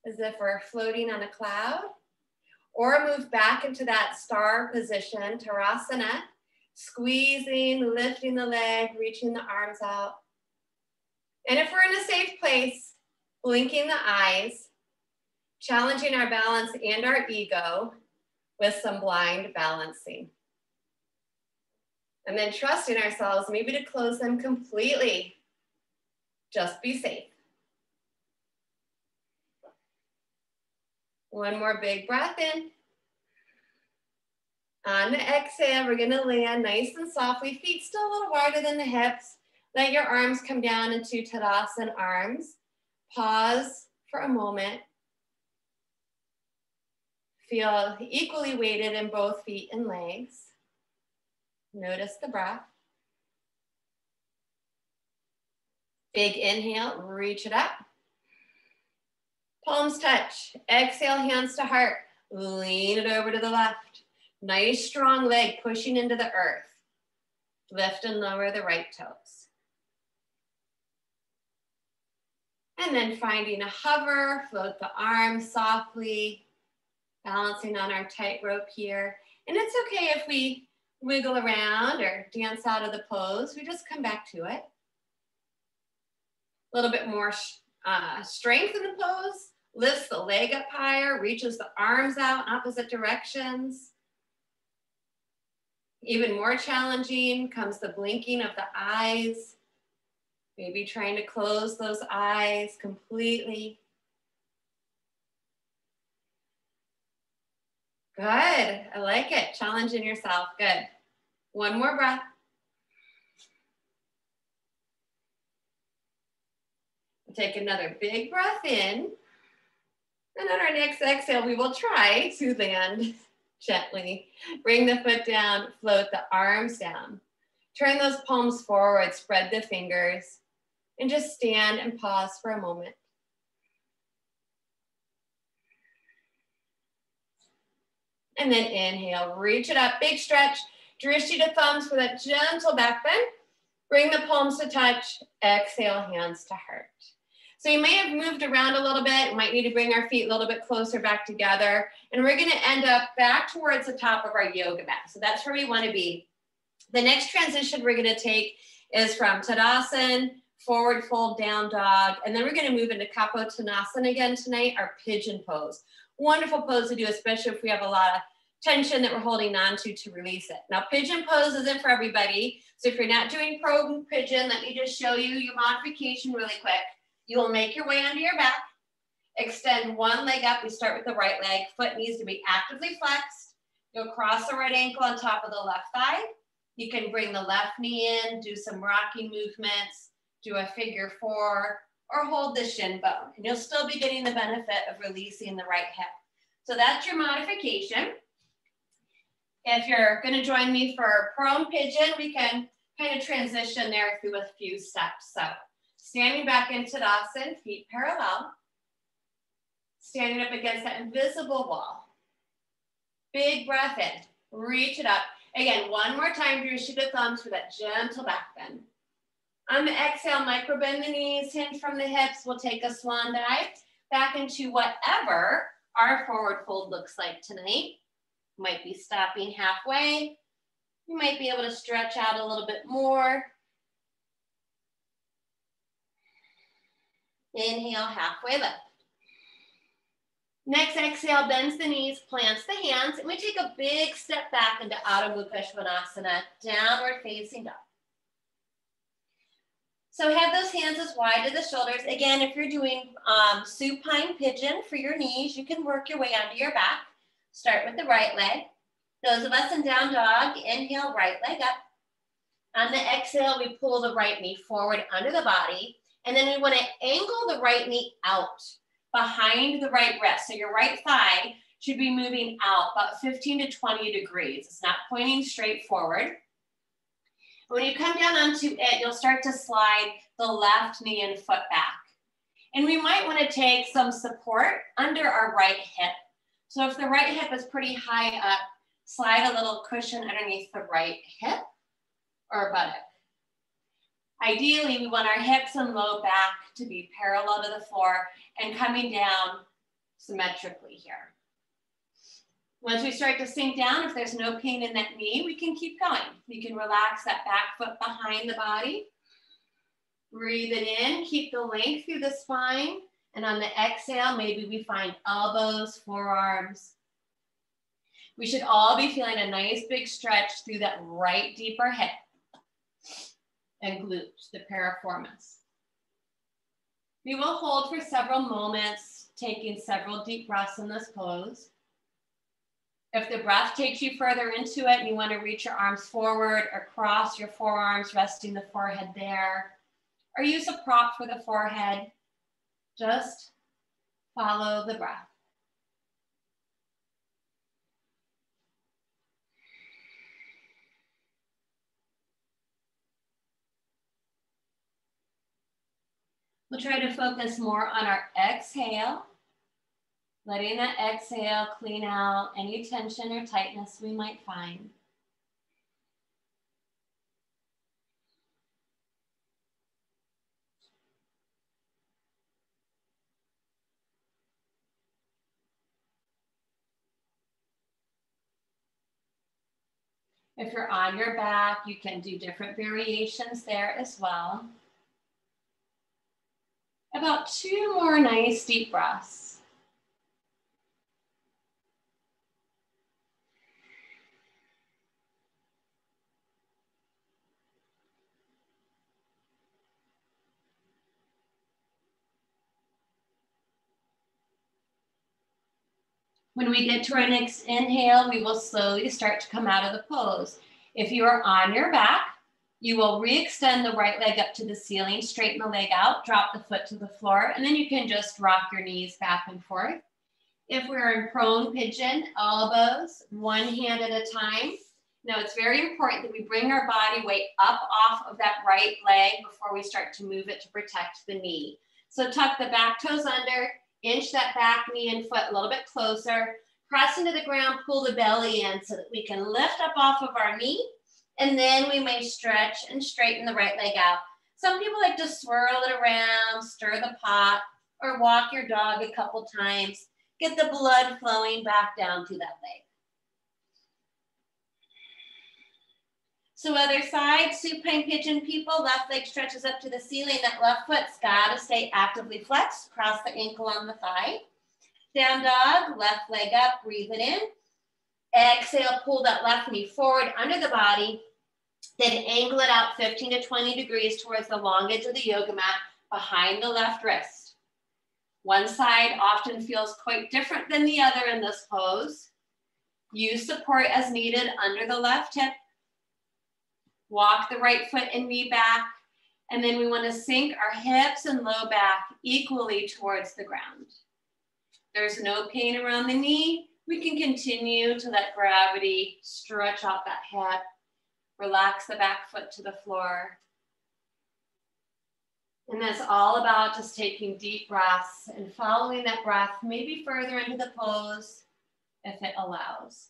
S1: as if we're floating on a cloud, or move back into that star position, Tadasana, squeezing, lifting the leg, reaching the arms out. And if we're in a safe place, blinking the eyes, challenging our balance and our ego with some blind balancing. And then trusting ourselves maybe to close them completely. Just be safe. One more big breath in. On the exhale, we're gonna land nice and softly, feet still a little wider than the hips. Let your arms come down into Tadasana arms. Pause for a moment. Feel equally weighted in both feet and legs. Notice the breath. Big inhale, reach it up. Palms touch. Exhale, hands to heart. Lean it over to the left. Nice strong leg pushing into the earth. Lift and lower the right toes. And then finding a hover, float the arms softly, balancing on our tightrope here. And it's okay if we wiggle around or dance out of the pose. We just come back to it. A little bit more strength in the pose. Lifts the leg up higher, reaches the arms out in opposite directions. Even more challenging comes the blinking of the eyes. Maybe trying to close those eyes completely. Good, I like it. Challenging yourself, good. One more breath. We'll take another big breath in. And on our next exhale, we will try to land gently. Bring the foot down, float the arms down. Turn those palms forward, spread the fingers, and just stand and pause for a moment. And then inhale, reach it up, big stretch. Drishti to thumbs for that gentle back bend. Bring the palms to touch. Exhale, hands to heart. So you may have moved around a little bit. We might need to bring our feet a little bit closer back together. And we're gonna end up back towards the top of our yoga mat. So that's where we wanna be. The next transition we're gonna take is from Tadasana, forward fold, down dog. And then we're gonna move into Kapotanasana again tonight, our pigeon pose. Wonderful pose to do, especially if we have a lot of tension that we're holding on to release it. Now, pigeon pose isn't for everybody. So if you're not doing prone pigeon, let me just show you your modification really quick. You will make your way onto your back, extend one leg up. We start with the right leg. Foot needs to be actively flexed. You'll cross the right ankle on top of the left thigh. You can bring the left knee in, do some rocking movements, do a figure four, or hold the shin bone. And you'll still be getting the benefit of releasing the right hip. So that's your modification. If you're gonna join me for prone pigeon, we can kind of transition there through a few steps. So standing back in Tadasana, feet parallel. Standing up against that invisible wall. Big breath in, reach it up. Again, one more time, do your shoot of thumbs for that gentle back bend. On the exhale, micro bend the knees, hinge from the hips. We'll take a swan dive back into whatever our forward fold looks like tonight. Might be stopping halfway. You might be able to stretch out a little bit more. Inhale, halfway lift. Next exhale, bends the knees, plants the hands, and we take a big step back into Adho Mukha Svanasana, downward facing dog. So have those hands as wide as the shoulders. Again, if you're doing supine pigeon for your knees, you can work your way onto your back. Start with the right leg. Those of us in down dog, inhale, right leg up. On the exhale, we pull the right knee forward under the body, and then we want to angle the right knee out behind the right wrist. So your right thigh should be moving out about 15 to 20 degrees. It's not pointing straight forward. When you come down onto it, you'll start to slide the left knee and foot back. And we might want to take some support under our right hip. So if the right hip is pretty high up, slide a little cushion underneath the right hip or buttock. Ideally, we want our hips and low back to be parallel to the floor and coming down symmetrically here. Once we start to sink down, if there's no pain in that knee, we can keep going. You can relax that back foot behind the body. Breathe it in, keep the length through the spine. And on the exhale, maybe we find elbows, forearms. We should all be feeling a nice big stretch through that right deeper hip and glutes, the piriformis. We will hold for several moments, taking several deep breaths in this pose. If the breath takes you further into it and you want to reach your arms forward or cross your forearms, resting the forehead there, or use a prop for the forehead, just follow the breath. We'll try to focus more on our exhale, letting that exhale clean out any tension or tightness we might find. If you're on your back, you can do different variations there as well. About 2 more nice deep breaths. When we get to our next inhale, we will slowly start to come out of the pose. If you are on your back, you will re-extend the right leg up to the ceiling, straighten the leg out, drop the foot to the floor, and then you can just rock your knees back and forth. If we're in prone pigeon, elbows, one hand at a time. Now it's very important that we bring our body weight up off of that right leg before we start to move it to protect the knee. So tuck the back toes under, inch that back knee and foot a little bit closer, press into the ground, pull the belly in so that we can lift up off of our knee, and then we may stretch and straighten the right leg out. Some people like to swirl it around, stir the pot, or walk your dog a couple times. Get the blood flowing back down to that leg. So other side, supine pigeon people, left leg stretches up to the ceiling. That left foot's gotta stay actively flexed. Cross the ankle on the thigh. Down dog, left leg up, breathe it in. Exhale, pull that left knee forward under the body. Then angle it out 15 to 20 degrees towards the long edge of the yoga mat behind the left wrist. One side often feels quite different than the other in this pose. Use support as needed under the left hip. Walk the right foot and knee back. And then we want to sink our hips and low back equally towards the ground. There's no pain around the knee. We can continue to let gravity stretch out that hip. Relax the back foot to the floor. And that's all about just taking deep breaths and following that breath maybe further into the pose if it allows.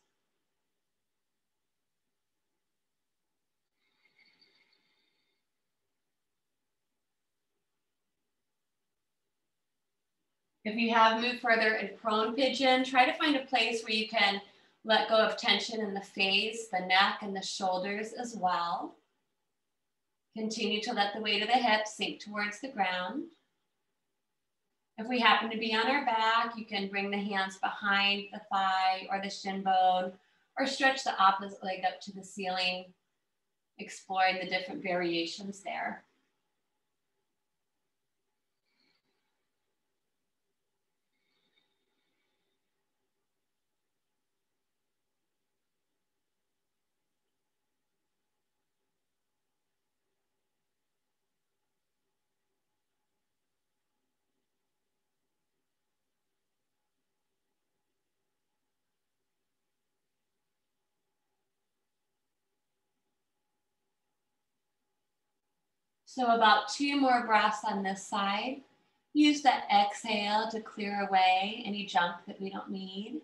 S1: If you have moved further in prone pigeon, try to find a place where you can let go of tension in the face, the neck, and the shoulders as well. Continue to let the weight of the hips sink towards the ground. If we happen to be on our back, you can bring the hands behind the thigh or the shin bone, or stretch the opposite leg up to the ceiling, exploring the different variations there. So about 2 more breaths on this side. Use the exhale to clear away any junk that we don't need.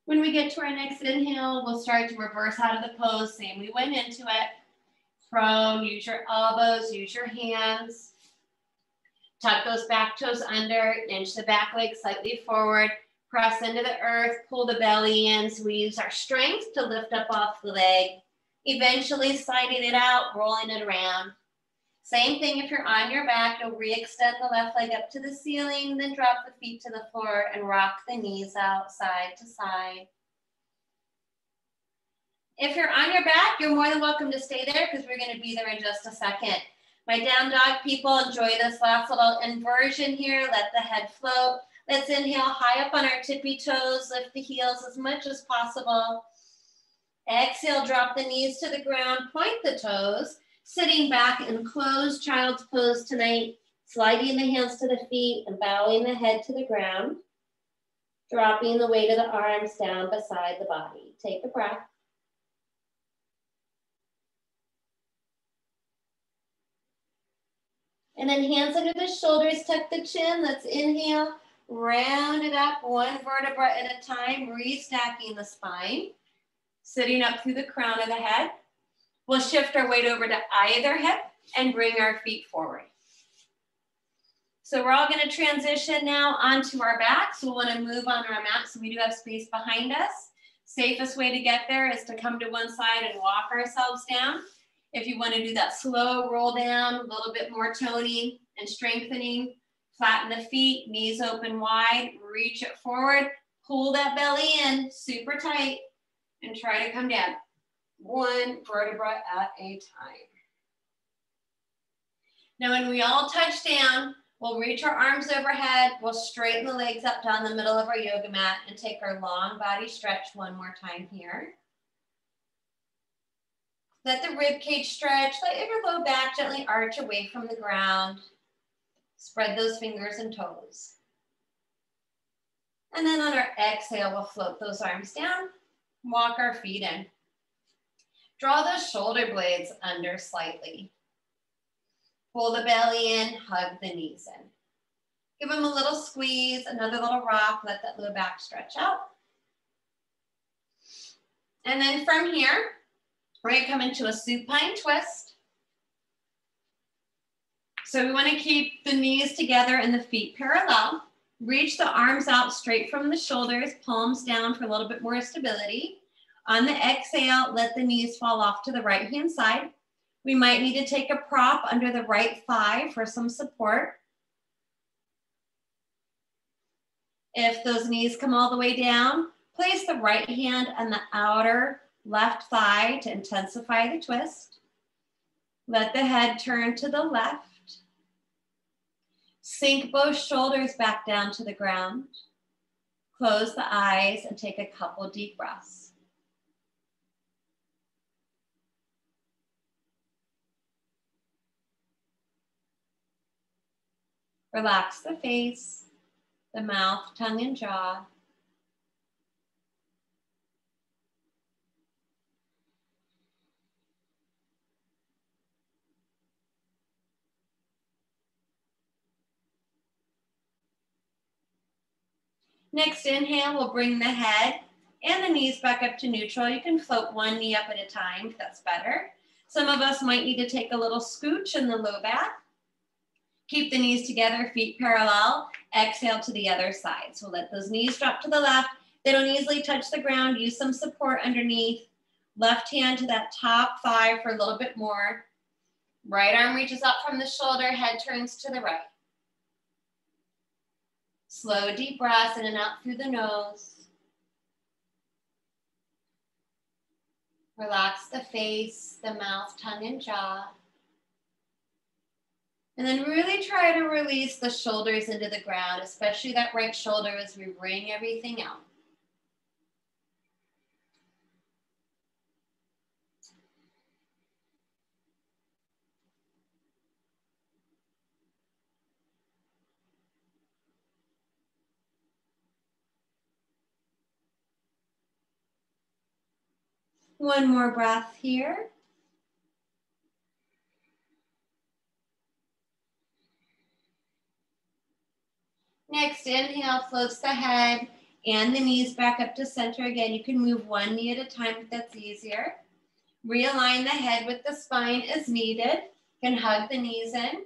S1: When we get to our next inhale, we'll start to reverse out of the pose. Same we went into it. Prone, use your elbows, use your hands. Tuck those back toes under, inch the back leg slightly forward. Press into the earth, pull the belly in. So we use our strength to lift up off the leg. Eventually sliding it out, rolling it around. Same thing if you're on your back, you'll re-extend the left leg up to the ceiling, then drop the feet to the floor and rock the knees out side to side. If you're on your back, you're more than welcome to stay there because we're going to be there in just a second. My down dog people, enjoy this last little inversion here. Let the head float. Let's inhale high up on our tippy toes, lift the heels as much as possible. Exhale, drop the knees to the ground, point the toes. Sitting back in closed child's pose tonight, sliding the hands to the feet and bowing the head to the ground. Dropping the weight of the arms down beside the body. Take a breath. And then hands under the shoulders, tuck the chin. Let's inhale, round it up one vertebra at a time, restacking the spine. Sitting up through the crown of the head. We'll shift our weight over to either hip and bring our feet forward. So we're all going to transition now onto our back. So we'll want to move on our mat so we do have space behind us. Safest way to get there is to come to one side and walk ourselves down. If you want to do that slow roll down, a little bit more toning and strengthening, flatten the feet, knees open wide, reach it forward, pull that belly in super tight, and try to come down. One vertebra at a time. Now when we all touch down, we'll reach our arms overhead, we'll straighten the legs up down the middle of our yoga mat and take our long body stretch one more time here. Let the rib cage stretch, let your low back gently arch away from the ground. Spread those fingers and toes. And then on our exhale, we'll float those arms down, walk our feet in. Draw those shoulder blades under slightly. Pull the belly in, hug the knees in. Give them a little squeeze, another little rock, let that low back stretch out. And then from here, we're going to come into a supine twist. So we want to keep the knees together and the feet parallel. Reach the arms out straight from the shoulders, palms down for a little bit more stability. On the exhale, let the knees fall off to the right-hand side. We might need to take a prop under the right thigh for some support. If those knees come all the way down, place the right hand on the outer left thigh to intensify the twist. Let the head turn to the left. Sink both shoulders back down to the ground. Close the eyes and take a couple deep breaths. Relax the face, the mouth, tongue, and jaw. Next inhale, we'll bring the head and the knees back up to neutral. You can float one knee up at a time if that's better. Some of us might need to take a little scooch in the low back. Keep the knees together, feet parallel. Exhale to the other side. So let those knees drop to the left. They don't easily touch the ground. Use some support underneath. Left hand to that top thigh for a little bit more. Right arm reaches up from the shoulder, head turns to the right. Slow, deep breaths in and out through the nose. Relax the face, the mouth, tongue, and jaw. And then really try to release the shoulders into the ground, especially that right shoulder as we bring everything out. One more breath here. Next inhale floats the head and the knees back up to center. Again, you can move one knee at a time if that's easier. Realign the head with the spine as needed. You can hug the knees in.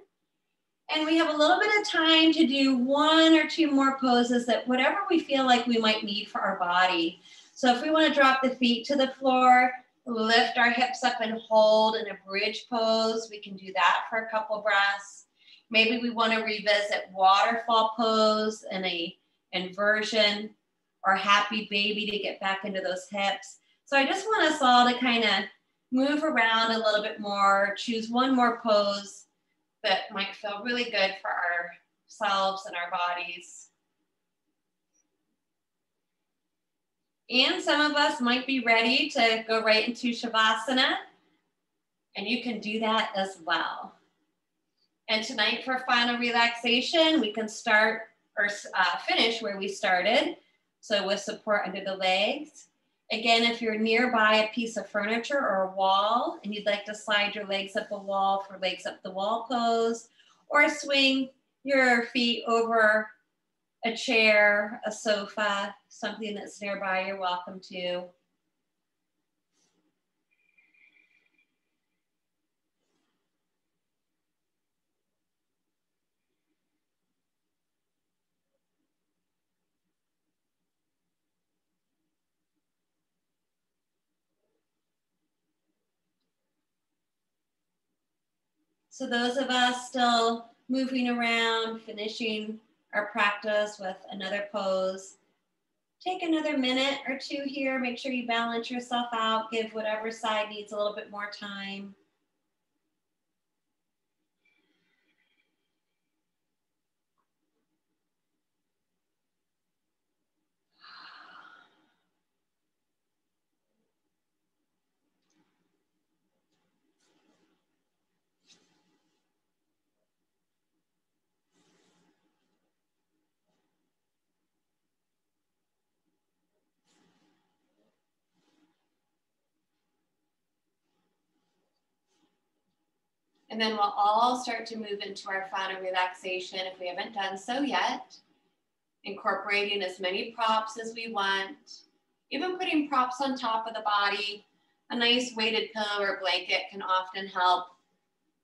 S1: And we have a little bit of time to do one or two more poses that whatever we feel like we might need for our body. So if we want to drop the feet to the floor, lift our hips up and hold in a bridge pose, we can do that for a couple breaths. Maybe we want to revisit waterfall pose and a inversion or happy baby to get back into those hips. So I just want us all to kind of move around a little bit more, choose one more pose that might feel really good for ourselves and our bodies. And some of us might be ready to go right into Shavasana, and you can do that as well. And tonight for final relaxation, we can start or finish where we started. So with support under the legs. Again, if you're nearby a piece of furniture or a wall and you'd like to slide your legs up a wall for legs up the wall pose, or swing your feet over a chair, a sofa, something that's nearby, you're welcome to. So those of us still moving around, finishing our practice with another pose, take another minute or two here. Make sure you balance yourself out. Give whatever side needs a little bit more time. And then we'll all start to move into our final relaxation if we haven't done so yet. Incorporating as many props as we want. Even putting props on top of the body. A nice weighted pillow or blanket can often help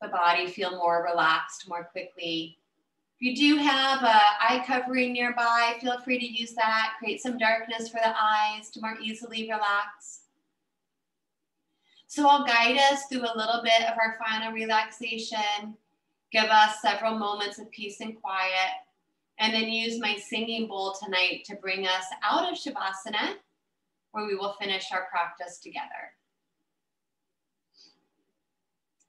S1: the body feel more relaxed more quickly. If you do have an eye covering nearby, feel free to use that. Create some darkness for the eyes to more easily relax. So I'll guide us through a little bit of our final relaxation, give us several moments of peace and quiet, and then use my singing bowl tonight to bring us out of Shavasana, where we will finish our practice together.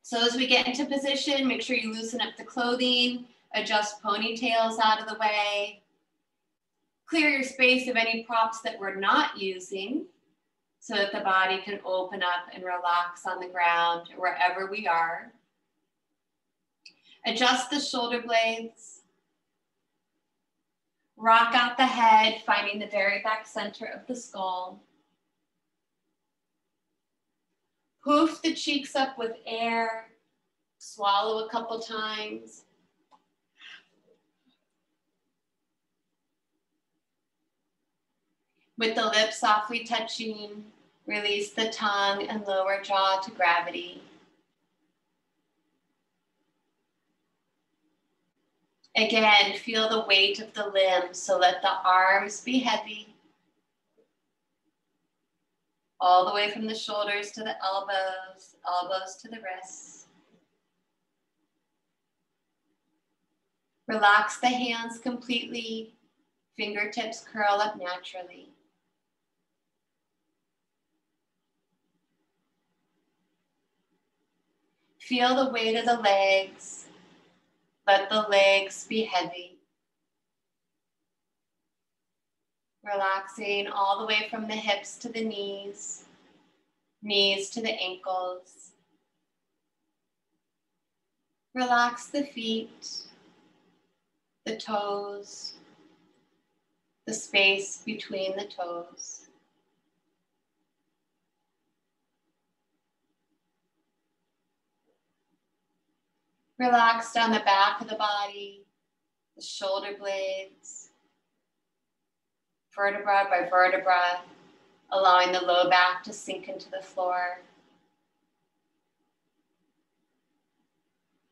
S1: So as we get into position, make sure you loosen up the clothing, adjust ponytails out of the way, clear your space of any props that we're not using, so that the body can open up and relax on the ground or wherever we are. Adjust the shoulder blades. Rock out the head, finding the very back center of the skull. Poof the cheeks up with air. Swallow a couple times. With the lips softly touching, release the tongue and lower jaw to gravity. Again, feel the weight of the limbs, so let the arms be heavy. All the way from the shoulders to the elbows, elbows to the wrists. Relax the hands completely. Fingertips curl up naturally. Feel the weight of the legs. Let the legs be heavy. Relaxing all the way from the hips to the knees, knees to the ankles. Relax the feet, the toes, the space between the toes. Relax down the back of the body, the shoulder blades, vertebra by vertebra, allowing the low back to sink into the floor.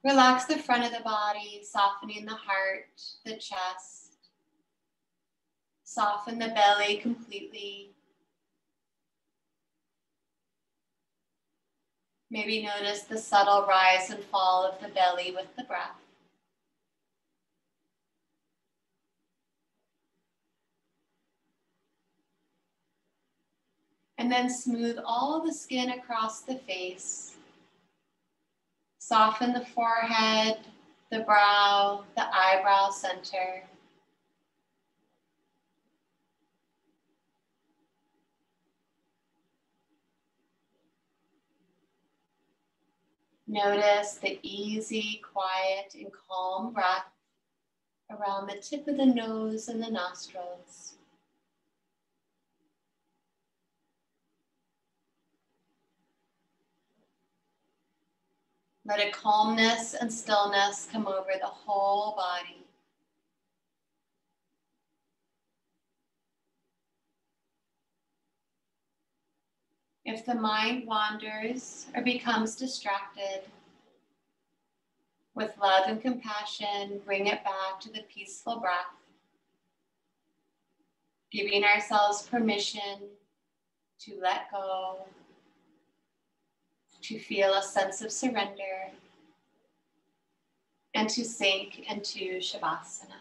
S1: Relax the front of the body, softening the heart, the chest. Soften the belly completely. Maybe notice the subtle rise and fall of the belly with the breath. And then smooth all the skin across the face. Soften the forehead, the brow, the eyebrow center. Notice the easy, quiet, and calm breath around the tip of the nose and the nostrils. Let a calmness and stillness come over the whole body. If the mind wanders or becomes distracted, with love and compassion, bring it back to the peaceful breath, giving ourselves permission to let go, to feel a sense of surrender, and to sink into Shavasana.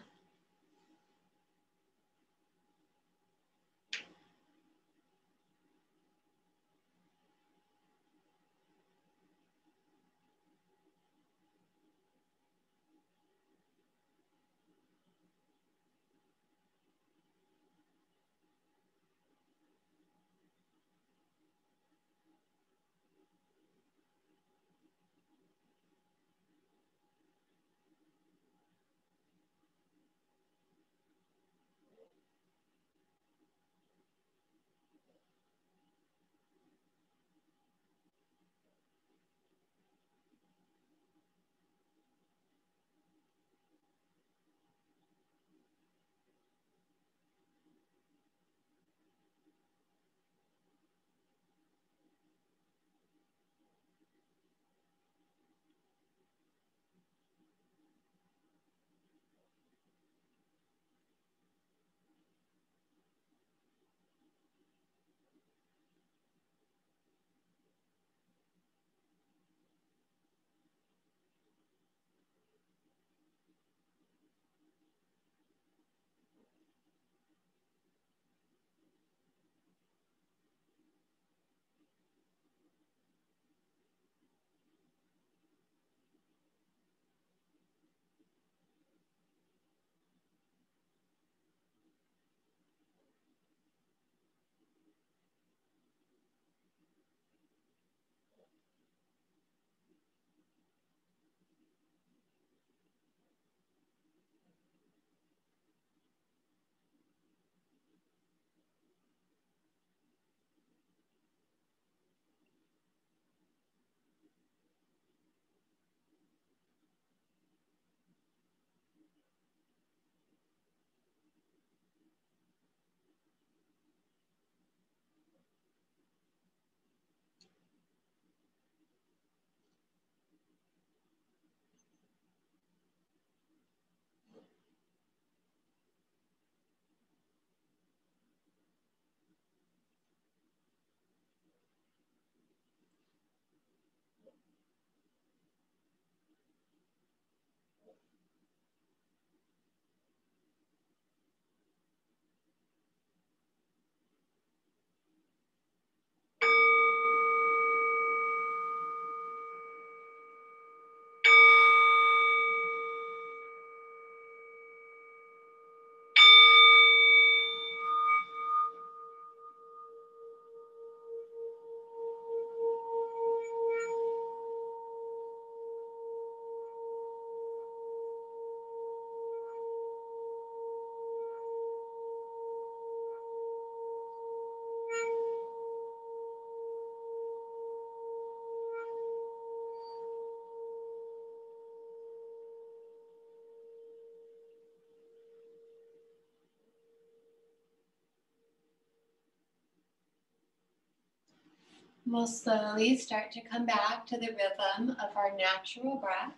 S1: We'll slowly start to come back to the rhythm of our natural breath.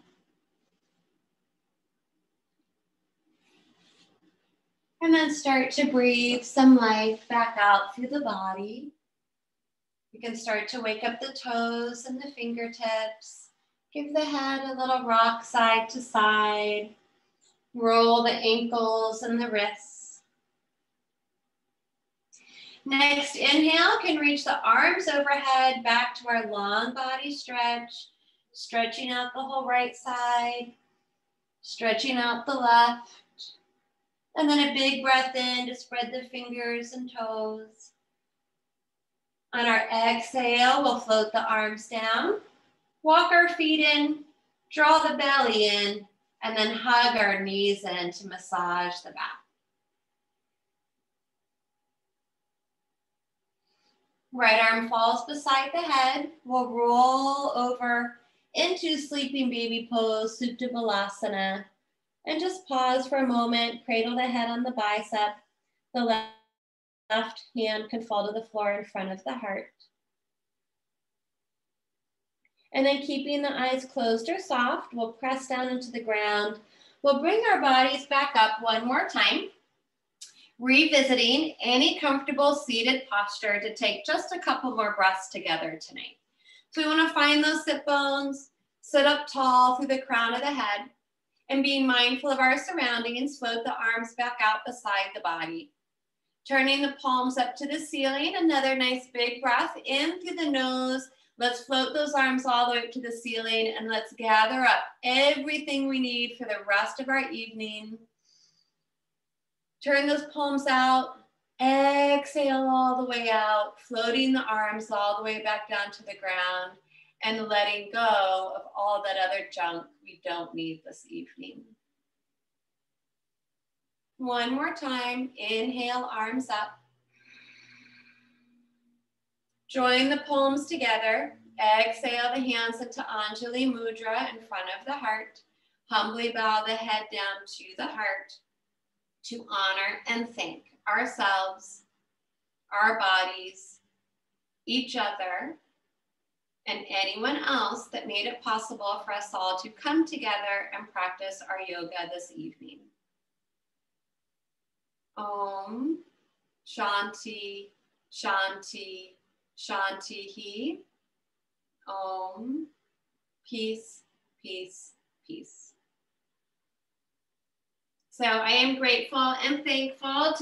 S1: And then start to breathe some life back out through the body. You can start to wake up the toes and the fingertips. Give the head a little rock side to side. Roll the ankles and the wrists. Next inhale can reach the arms overhead back to our long body stretch. Stretching out the whole right side. Stretching out the left. And then a big breath in to spread the fingers and toes. On our exhale, we'll float the arms down, walk our feet in, draw the belly in, and then hug our knees in to massage the back. Right arm falls beside the head. We'll roll over into sleeping baby pose, Supta Balasana. And just pause for a moment, cradle the head on the bicep. The left hand can fall to the floor in front of the heart. And then keeping the eyes closed or soft, we'll press down into the ground. We'll bring our bodies back up one more time, revisiting any comfortable seated posture to take just a couple more breaths together tonight. So we want to find those sit bones, sit up tall through the crown of the head, and being mindful of our surroundings, float the arms back out beside the body. Turning the palms up to the ceiling, another nice big breath in through the nose. Let's float those arms all the way up to the ceiling, and let's gather up everything we need for the rest of our evening. Turn those palms out, exhale all the way out, floating the arms all the way back down to the ground, and letting go of all that other junk we don't need this evening. One more time, inhale, arms up. Join the palms together. Exhale the hands into Anjali Mudra in front of the heart. Humbly bow the head down to the heart to honor and thank ourselves, our bodies, each other, and anyone else that made it possible for us all to come together and practice our yoga this evening. Om Shanti Shanti Shanti. Om. Peace, peace, peace. So I am grateful and thankful to